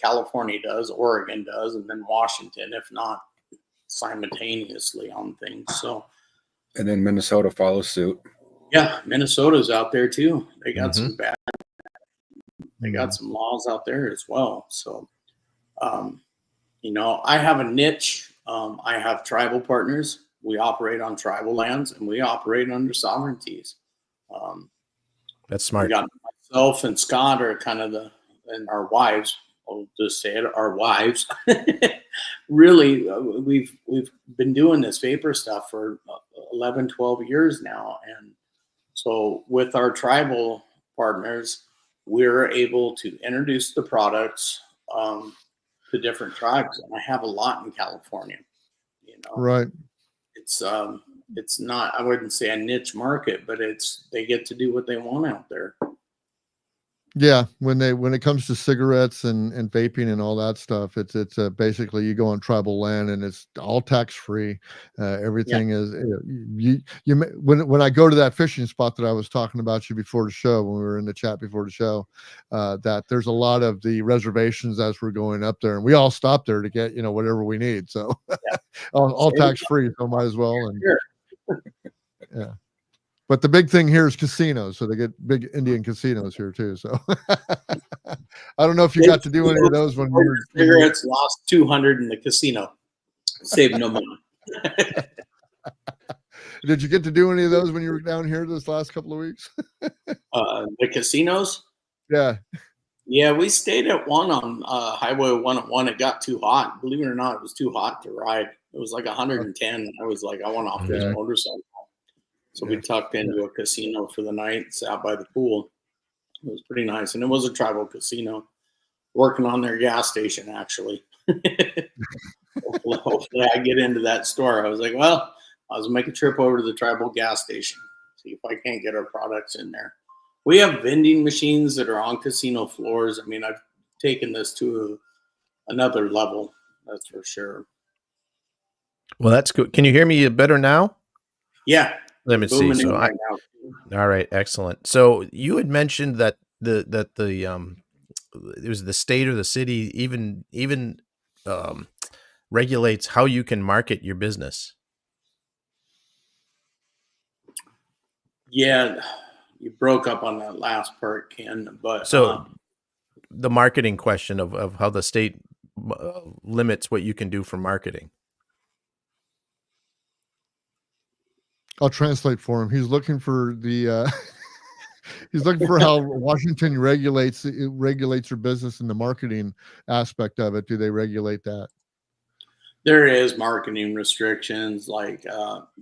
California does, Oregon does, and then Washington, if not simultaneously on things. So, And then Minnesota follows suit. Yeah, Minnesota's out there too. They got some bad. They got some laws out there as well. So, I have a niche. I have tribal partners. We operate on tribal lands, and we operate under sovereignties. That's smart. We got myself and Scott are kind of and our wives. I'll just say it, our wives. Really, we've been doing this vapor stuff for 11, 12 years now. And so with our tribal partners, we're able to introduce the products to different tribes. And I have a lot in California, Right. It's not, I wouldn't say a niche market, but they get to do what they want out there. Yeah, when it comes to cigarettes and vaping and all that stuff, it's basically you go on tribal land and it's all tax free. Everything is when I go to that fishing spot that I was talking about you before the show, when we were in the chat before the show, that there's a lot of the reservations as we're going up there, and we all stop there to get whatever we need. So all tax free, so might as well. And Sure. Yeah. But the big thing here is casinos. So they get big Indian casinos here too. So I don't know if you got to do any of those when you were cigarettes. Lost 200 in the casino. Saved no money. Did you get to do any of those when you were down here this last couple of weeks? The casinos? Yeah. Yeah, we stayed at one on Highway 101. It got too hot. Believe it or not, it was too hot to ride. It was like 110. I was like, I want off this motorcycle. So we tucked into a casino for the night, sat by the pool. It was pretty nice. And it was a tribal casino, working on their gas station, actually. Hopefully I get into that store. I was like, well, I was make a trip over to the tribal gas station, see if I can't get our products in there. We have vending machines that are on casino floors. I mean, I've taken this to another level, that's for sure. Well, that's good. Can you hear me better now? Yeah. Let me see. So all right, excellent. So you had mentioned that it was the state or the city even regulates how you can market your business. Yeah, you broke up on that last part, Ken. But so the marketing question of how the state limits what you can do for marketing. I'll translate for him. He's looking for the he's looking for how Washington regulates your business and the marketing aspect of it. Do they regulate that? There is marketing restrictions like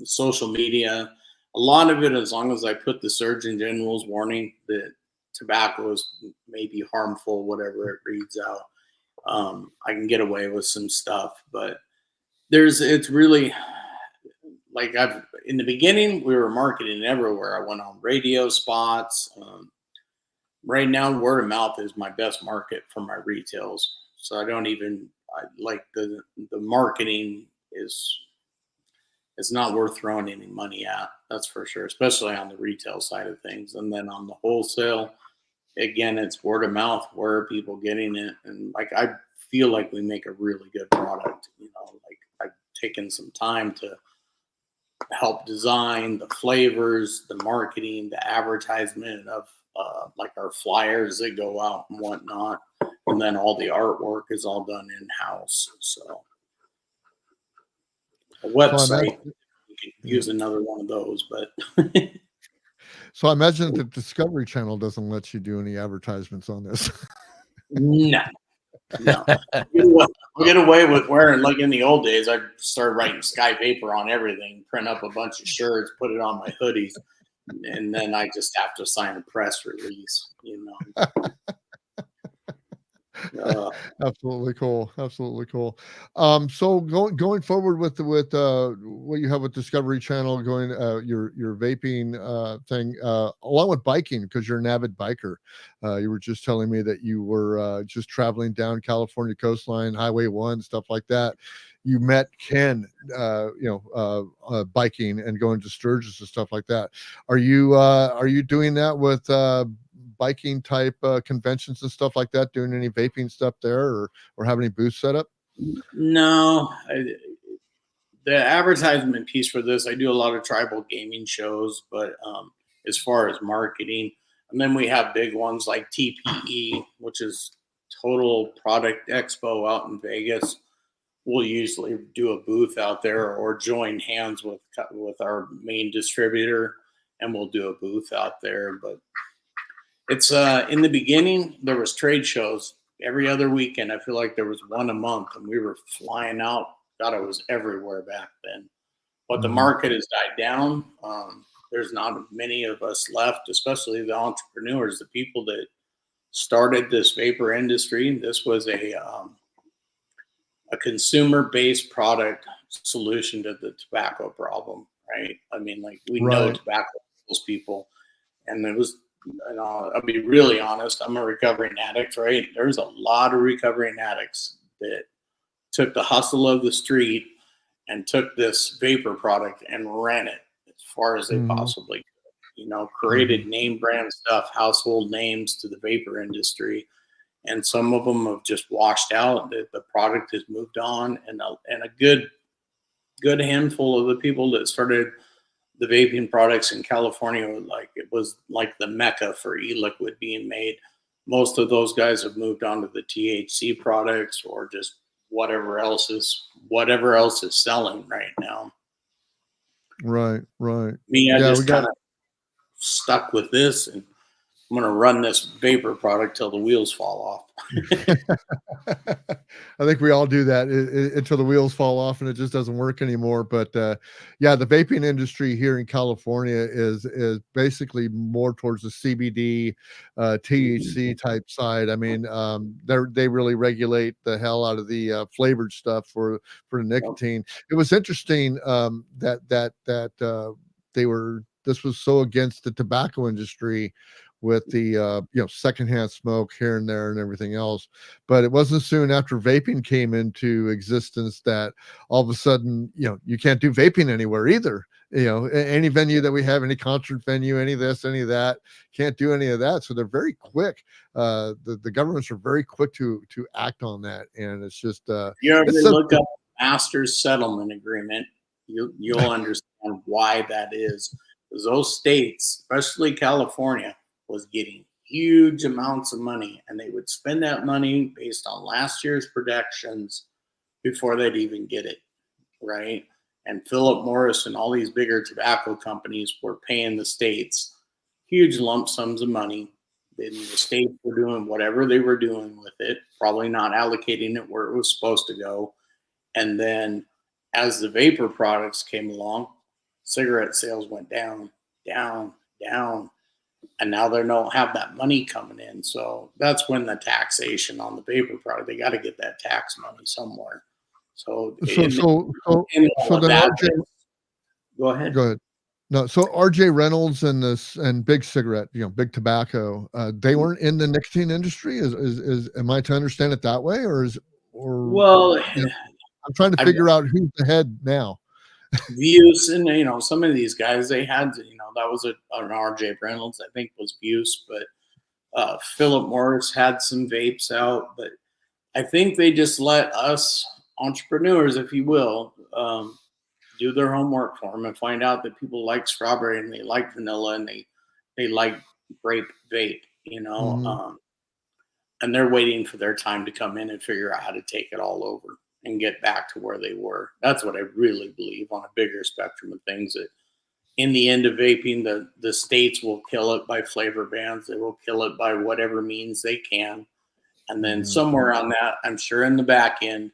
social media. A lot of it, as long as I put the Surgeon General's warning that tobacco is maybe harmful, whatever it reads out, I can get away with some stuff. But it's really like in the beginning, we were marketing everywhere. I went on radio spots. Right now, word of mouth is my best market for my retails. So the marketing is not worth throwing any money at. That's for sure, especially on the retail side of things. And then on the wholesale, again, it's word of mouth. Where are people getting it? And I feel like we make a really good product. I've taken some time to help design the flavors, the marketing, the advertisement of our flyers that go out and whatnot. And then all the artwork is all done in-house. So a website, you can use another one of those, but so I imagine the Discovery Channel doesn't let you do any advertisements on this. No. No, I'll get away with wearing, like in the old days, I started writing Sky Vapor on everything, print up a bunch of shirts, put it on my hoodies, and then I just have to sign a press release, Absolutely cool. Absolutely cool. So going forward with what you have with Discovery Channel, going your vaping thing, along with biking, because you're an avid biker. You were just telling me that you were just traveling down California coastline, Highway 1, stuff like that. You met Ken, biking and going to Sturgis and stuff like that. Are you doing that with biking type conventions and stuff like that, doing any vaping stuff there, or have any booths set up? No, the advertisement piece for this, I do a lot of tribal gaming shows, but as far as marketing, and then we have big ones like TPE, which is Total Product Expo out in Vegas. We'll usually do a booth out there or join hands with our main distributor, and we'll do a booth out there. But it's in the beginning, there was trade shows every other weekend. I feel like there was one a month, and we were flying out. God, I was everywhere back then. But the market has died down. There's not many of us left, especially the entrepreneurs, the people that started this vapor industry. This was a consumer-based product solution to the tobacco problem, right? I mean, like we know Right. tobacco kills people, and it was. And I'll be really honest. I'm a recovering addict, right? There's a lot of recovering addicts that took the hustle of the street and took this vapor product and ran it as far as they Mhm. possibly could. Created name brand stuff, household names to the vapor industry, and some of them have just washed out. The product has moved on, and a good handful of the people that started the vaping products in California, like it was like the mecca for e-liquid being made. Most of those guys have moved on to the THC products or just whatever else is selling right now. Right. Me, I Yeah, we just got. kind of stuck with this, and I'm gonna run this vapor product till the wheels fall off. I think we all do that until the wheels fall off and it just doesn't work anymore. But yeah, the vaping industry here in California is basically more towards the CBD, THC type side. I mean, they really regulate the hell out of the flavored stuff for the nicotine. It was interesting that they were. This was so against the tobacco industry with the secondhand smoke here and there and everything else. But it wasn't soon after vaping came into existence that all of a sudden, you can't do vaping anywhere either. Any venue that we have, any concert venue, any of this, any of that, can't do any of that. So they're very quick. The governments are very quick to act on that, and it's just You ever it's look up Masters Settlement Agreement, you'll understand why that is. Because those states, especially California, was getting huge amounts of money, and they would spend that money based on last year's projections before they'd even get it, right? And Philip Morris and all these bigger tobacco companies were paying the states huge lump sums of money. Then the states were doing whatever they were doing with it, probably not allocating it where it was supposed to go. And then as the vapor products came along, cigarette sales went down, down, down. And now they don't have that money coming in. So that's when the taxation on the vapor product, they got to get that tax money somewhere. So, so so so in all so of then that, RJ, go ahead. go ahead. No, so RJ Reynolds and Big Cigarette, Big Tobacco, they weren't in the nicotine industry. Is am I to understand it that way, or Well, I'm trying to I've figure out who's the head now. Views, and some of these guys, they had that was an RJ Reynolds, I think, was Views, but Philip Morris had some vapes out, but I think they just let us entrepreneurs, if you will, do their homework for them and find out that people like strawberry and they like vanilla and they like grape vape, Mhm. and they're waiting for their time to come in and figure out how to take it all over and get back to where they were. That's what I really believe on a bigger spectrum of things, that in the end of vaping, the states will kill it by flavor bans. They will kill it by whatever means they can. And then somewhere on that, I'm sure in the back end,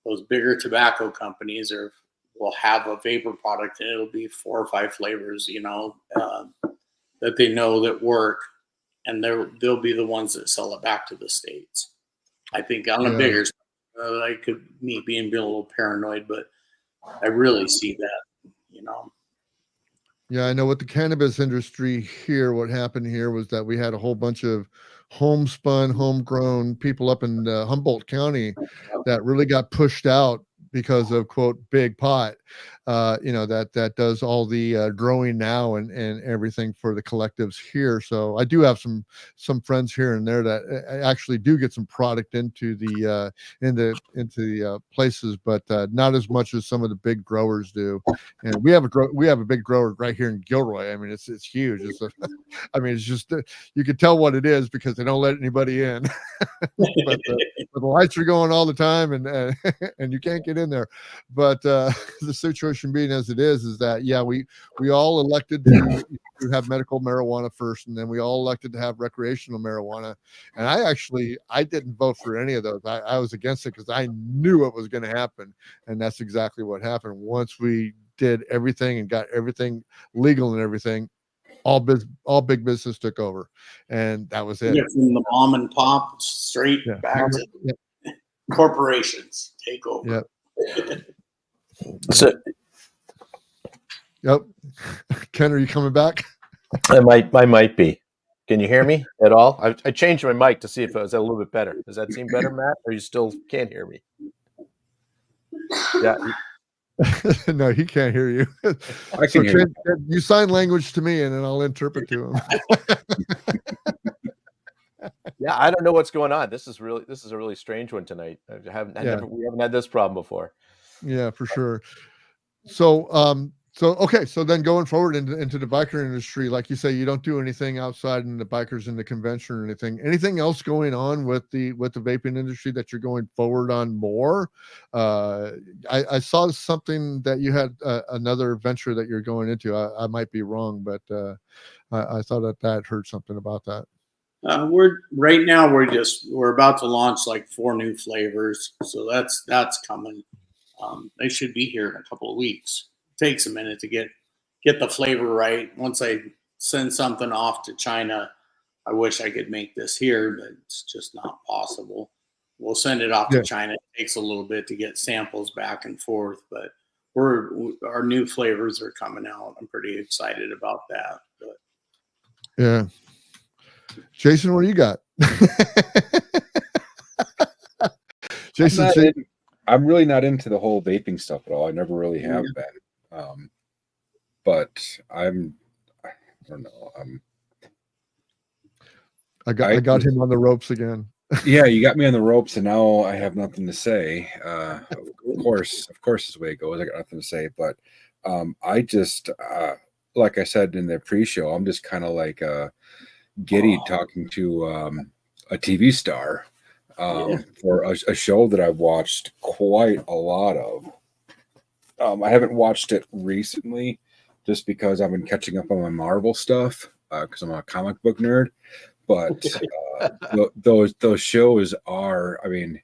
those bigger tobacco companies will have a vapor product, and it'll be 4 or 5 flavors, that they know that work, and they'll be the ones that sell it back to the States. I think on a bigger, me being a little paranoid, but I really see that. Yeah, I know with the cannabis industry here, what happened here was that we had a whole bunch of homespun, homegrown people up in Humboldt County that really got pushed out because of quote big pot, that does all the growing now and everything for the collectives here. So I do have some friends here and there that actually do get some product into the places, but not as much as some of the big growers do. And we have a big grower right here in Gilroy. I mean, it's huge. It's just you could tell what it is because they don't let anybody in. but the lights are going all the time, and and you can't get in there. But the situation being as it is that we all elected to have medical marijuana first, and then we all elected to have recreational marijuana. And I didn't vote for any of those. I was against it because I knew it was going to happen, and that's exactly what happened. Once we did everything and got everything legal and everything, all big business took over, and that was it. From the mom and pop straight back to corporations take over. Yep. So Yep. Ken, are you coming back? I might be. Can you hear me at all? I changed my mic to see if it was a little bit better. Does that seem better, Matt? Or you still can't hear me? Yeah. No, he can't hear you. I can hear you. You sign language to me, and then I'll interpret to him. Yeah, I don't know what's going on. This is a really strange one tonight. We haven't had this problem before. Yeah, for sure. So okay, so then going forward into the biker industry, like you say, you don't do anything outside in the bikers in the convention or anything else going on with the vaping industry that you're going forward on more. I saw something that you had another venture that you're going into. I might be wrong, but I thought that heard something about that. We're about to launch like 4 new flavors, so that's coming. They should be here in a couple of weeks. It takes a minute to get the flavor right. Once I send something off to China, I wish I could make this here, but it's just not possible. We'll send it off to China. It takes a little bit to get samples back and forth, but our new flavors are coming out. I'm pretty excited about that. But yeah. Jason, what do you got? Jason, I'm really not into the whole vaping stuff at all. I never really have been. But I don't know. I got him on the ropes again. Yeah, you got me on the ropes, and now I have nothing to say. Of course, is the way it goes. I got nothing to say, but I just like I said in the pre-show, I'm just kind of like giddy talking to a TV star for a show that I've watched quite a lot of. I haven't watched it recently just because I've been catching up on my Marvel stuff because I'm a comic book nerd. But those shows are, I mean,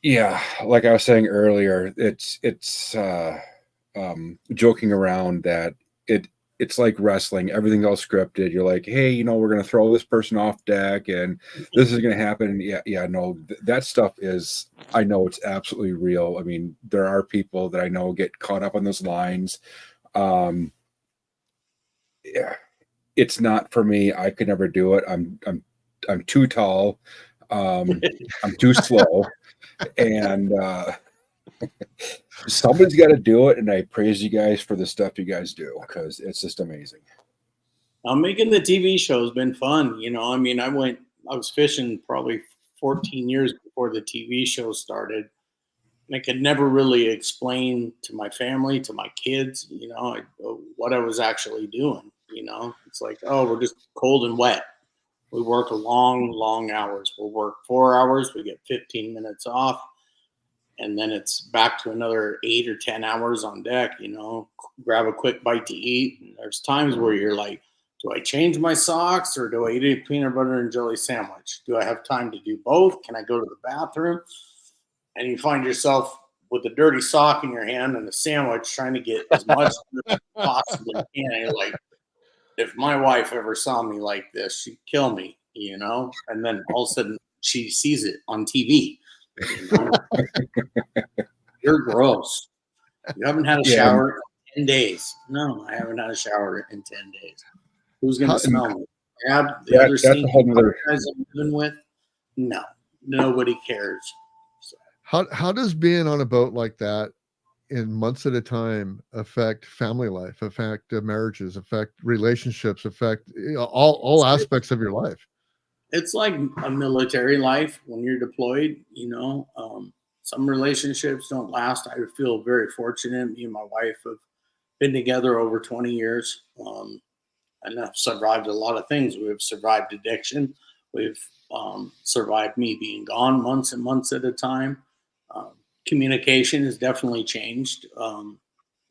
yeah, like I was saying earlier, it's joking around that it's like wrestling. Everything's all scripted. You're like, hey, we're going to throw this person off deck and this is going to happen. Yeah, no, that stuff is, I know it's absolutely real. I mean, there are people that I know get caught up on those lines. Yeah, it's not for me. I could never do it. I'm too tall. I'm too slow. And somebody's got to do it, and I praise you guys for the stuff you guys do because it's just amazing. Making the TV show has been fun. I mean, I was fishing probably 14 years before the TV show started, and I could never really explain to my family, to my kids, what I was actually doing. It's like, oh, we're just cold and wet. We work long hours. We'll work 4 hours. We get 15 minutes off. And then it's back to another 8 or 10 hours on deck, grab a quick bite to eat. And there's times where you're like Do I change my socks or do I eat a peanut butter and jelly sandwich? Do I have time to do both? Can I go to the bathroom? And you find yourself with a dirty sock in your hand and a sandwich trying to get as much as possibly can. And you're like, if my wife ever saw me like this, she'd kill me, you know? And then all of a sudden she sees it on TV. You know? You're gross. You haven't had a shower in 10 days. No, I haven't had a shower in 10 days. Who's going to smell me? The other that's a whole other guys I'm living with? No, nobody cares. So. How does being on a boat like that in months at a time affect family life, affect marriages, affect relationships, affect all aspects of your life? It's like a military life when you're deployed, you know. Some relationships don't last. I feel very fortunate. Me and my wife have been together over 20 years. And I've survived a lot of things. We've survived addiction. We've survived me being gone months and months at a time. Communication has definitely changed.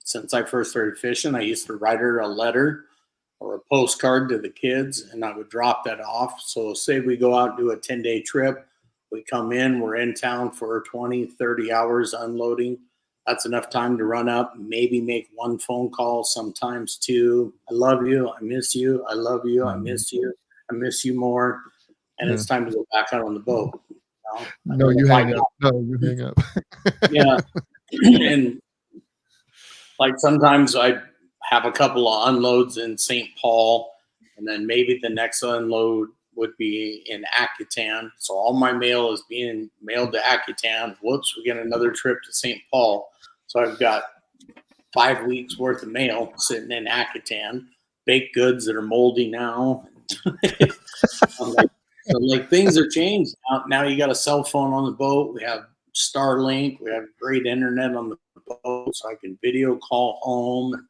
Since I first started fishing, I used to write her a letter or a postcard to the kids, and I would drop that off. So say we go out and do a 10-day trip. We come in, we're in town for 20, 30 hours unloading. That's enough time to run up, maybe make one phone call, sometimes two. I love you. I miss you. I love you. I miss you. I miss you more. And it's time to go back out on the boat. No, you hang up. No, you hang up. Yeah. And like sometimes I have a couple of unloads in St. Paul, and then maybe the next unload would be in Akutan. So all my mail is being mailed to Akutan. Whoops, we get another trip to St. Paul. So I've got 5 weeks worth of mail sitting in Akutan, baked goods that are moldy now. So things are changed. Now you got a cell phone on the boat. We have Starlink. We have great internet on the boat, so I can video call home.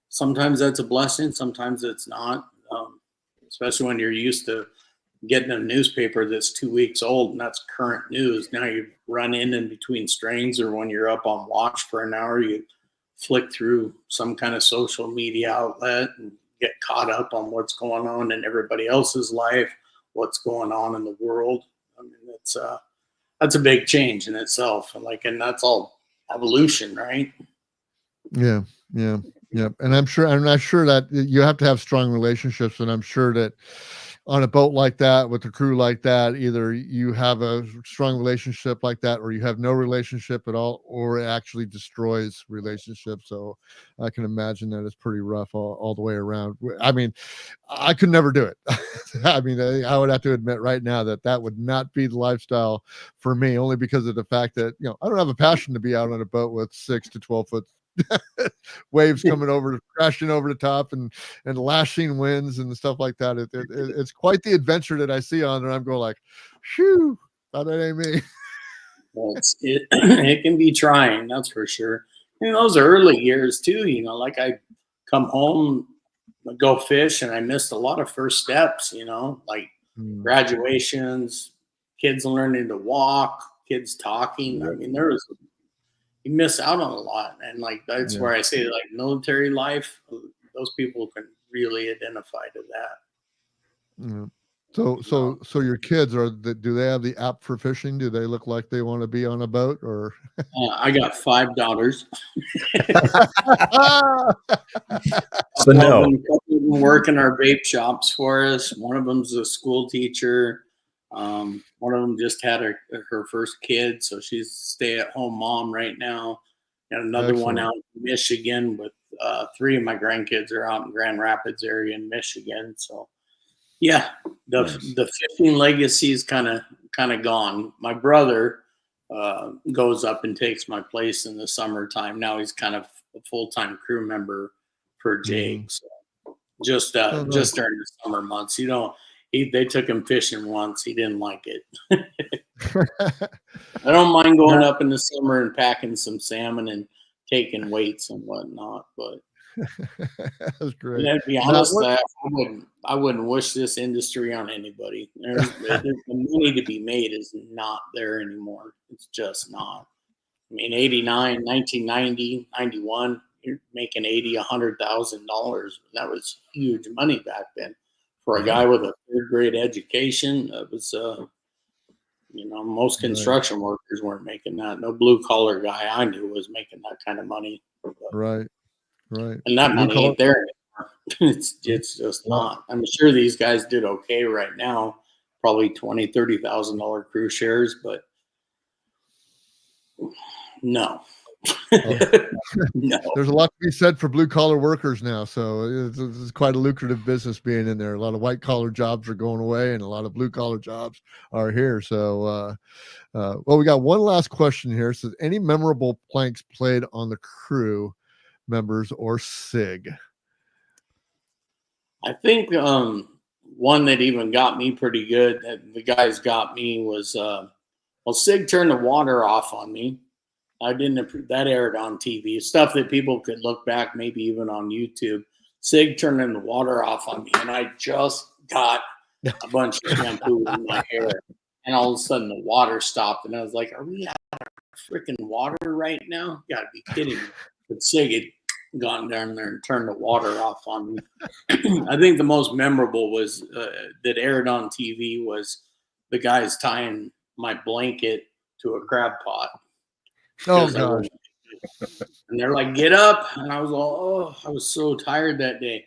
Sometimes that's a blessing. Sometimes it's not, especially when you're used to getting a newspaper that's 2 weeks old and that's current news. Now you run in between strains, or when you're up on watch for an hour, you flick through some kind of social media outlet and get caught up on what's going on in everybody else's life, what's going on in the world. I mean, that's a big change in itself. And that's all evolution, right? Yeah. And I'm sure that you have to have strong relationships, and I'm sure that on a boat like that with a crew like that, either you have a strong relationship like that, or you have no relationship at all, or it actually destroys relationships. So I can imagine that it's pretty rough all the way around. I mean, I could never do it. I mean, I would have to admit right now that would not be the lifestyle for me, only because of the fact that, I don't have a passion to be out on a boat with 6 to 12 foot waves coming over, crashing over the top, and lashing winds and stuff like that. It's quite the adventure that I see on there. I'm going like, shoo, that ain't me. It can be trying, that's for sure. And those early years too, like I come home, go fish, and I missed a lot of first steps, like graduations, kids learning to walk, kids talking. I mean, you miss out on a lot. And that's where I say military life, those people can really identify to that. Yeah. So your kids, do they have the app for fishing? Do they look like they want to be on a boat, or? I got 5 daughters. So no. A couple of them work in our vape shops for us. One of them's a school teacher. One of them just had her first kid, so she's stay-at-home mom right now. And another one out in Michigan with 3 of my grandkids are out in Grand Rapids area in Michigan. So yeah, the fishing legacy is kind of gone. My brother goes up and takes my place in the summertime. Now he's kind of a full-time crew member for Jake. So just during the summer months, they took him fishing once. He didn't like it. I don't mind going up in the summer and packing some salmon and taking weights and whatnot, but that's great. To be honest, I wouldn't wish this industry on anybody. The money to be made is not there anymore. It's just not. I mean, 89, 1990, 91, you're making $80,000-$100,000. That was huge money back then for a guy with a third grade education. It was, most construction workers weren't making that. No blue collar guy I knew was making that kind of money. Right. And that money ain't there anymore. It's just not. I'm sure these guys did okay right now, probably $20,000-$30,000 crew shares, but no. No. There's a lot to be said for blue collar workers now. So it's quite a lucrative business being in there. A lot of white collar jobs are going away and a lot of blue collar jobs are here. So, well, we got one last question here. It says, any memorable planks played on the crew members or SIG? I think one that even got me pretty good, that the guys got me, was SIG turned the water off on me. I didn't. That aired on TV. Stuff that people could look back, maybe even on YouTube. SIG turning the water off on me, and I just got a bunch of shampoo in my hair, and all of a sudden the water stopped, and I was like, "Are we out of freaking water right now? You gotta be kidding me!" But SIG had gone down there and turned the water off on me. I think the most memorable was that aired on TV was the guys tying my blanket to a crab pot. Oh gosh! And they're like, "Get up!" And I was all, I was so tired that day.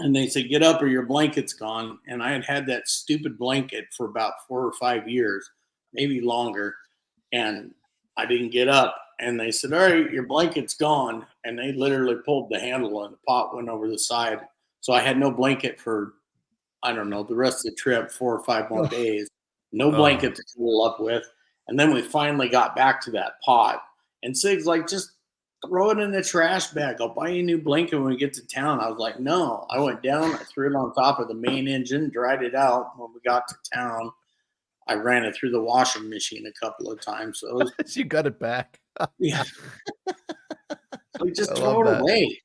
And they said, "Get up or your blanket's gone." And I had that stupid blanket for about 4 or 5 years, maybe longer. And I didn't get up. And they said, "All right, your blanket's gone." And they literally pulled the handle and the pot went over the side. So I had no blanket for, I don't know, the rest of the trip, 4 or 5 more days. No blanket to cuddle up with. And then we finally got back to that pot. And SIG's like, "Just throw it in the trash bag. I'll buy you a new blanket when we get to town." I was like, "No." I went down. I threw it on top of the main engine, dried it out. When we got to town, I ran it through the washing machine a couple of times. So it was, You got it back. yeah. Like, just throw it away.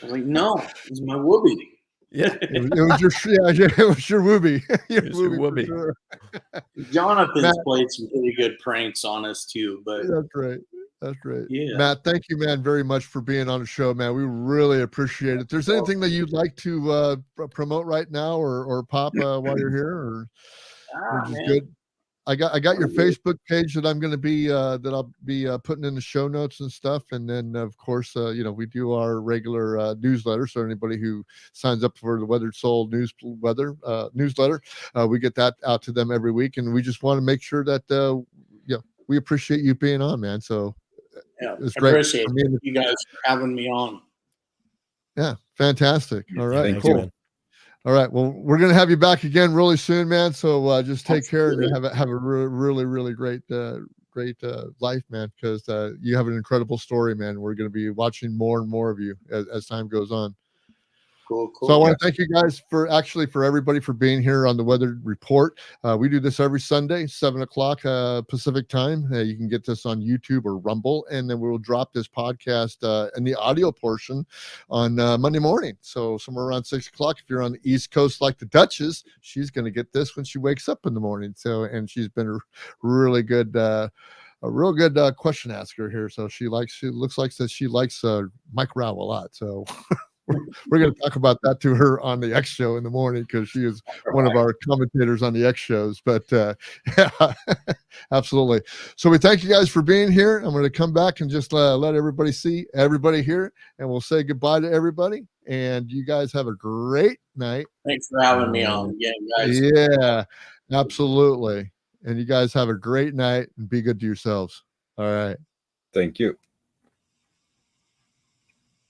I was like, "No, it's my whoopee." Yeah. It was your whoopee. Your whoopee. for sure. Jonathan's played some pretty good pranks on us too, but That's right. That's right. Yeah. Matt, thank you, man, very much for being on the show, man. We really appreciate it. If there's anything that you'd like to promote right now or pop while you're here, or just good. I got your Facebook page that I'm going to be that I'll be putting in the show notes and stuff, and then of course we do our regular newsletter. So anybody who signs up for the Weathered Soul newsletter, we get that out to them every week, and we just want to make sure that we appreciate you being on, man. So it's great. Appreciate you guys for having me on. Yeah, fantastic. All right, Thanks, cool. man. All right. Well, we're going to have you back again really soon, man. So just take care and have a really, really great life, man, because you have an incredible story, man. We're going to be watching more and more of you as time goes on. Cool. So I want to thank you guys for everybody for being here on the Weather Report. We do this every Sunday, 7:00 Pacific time. You can get this on YouTube or Rumble, and then we'll drop this podcast in the audio portion on Monday morning. So somewhere around 6:00. If you're on the East Coast like the Duchess, she's going to get this when she wakes up in the morning. So, and she's been a really good. A real good question asker here. So she looks like that she likes Mike Rao a lot. So we're going to talk about that to her on the X show in the morning, because she is one of our commentators on the X shows. But yeah, absolutely. So we thank you guys for being here. I'm going to come back and just let everybody here, and we'll say goodbye to everybody. And you guys have a great night. Thanks for having me on again, guys. Yeah, absolutely. And you guys have a great night and be good to yourselves. All right. Thank you.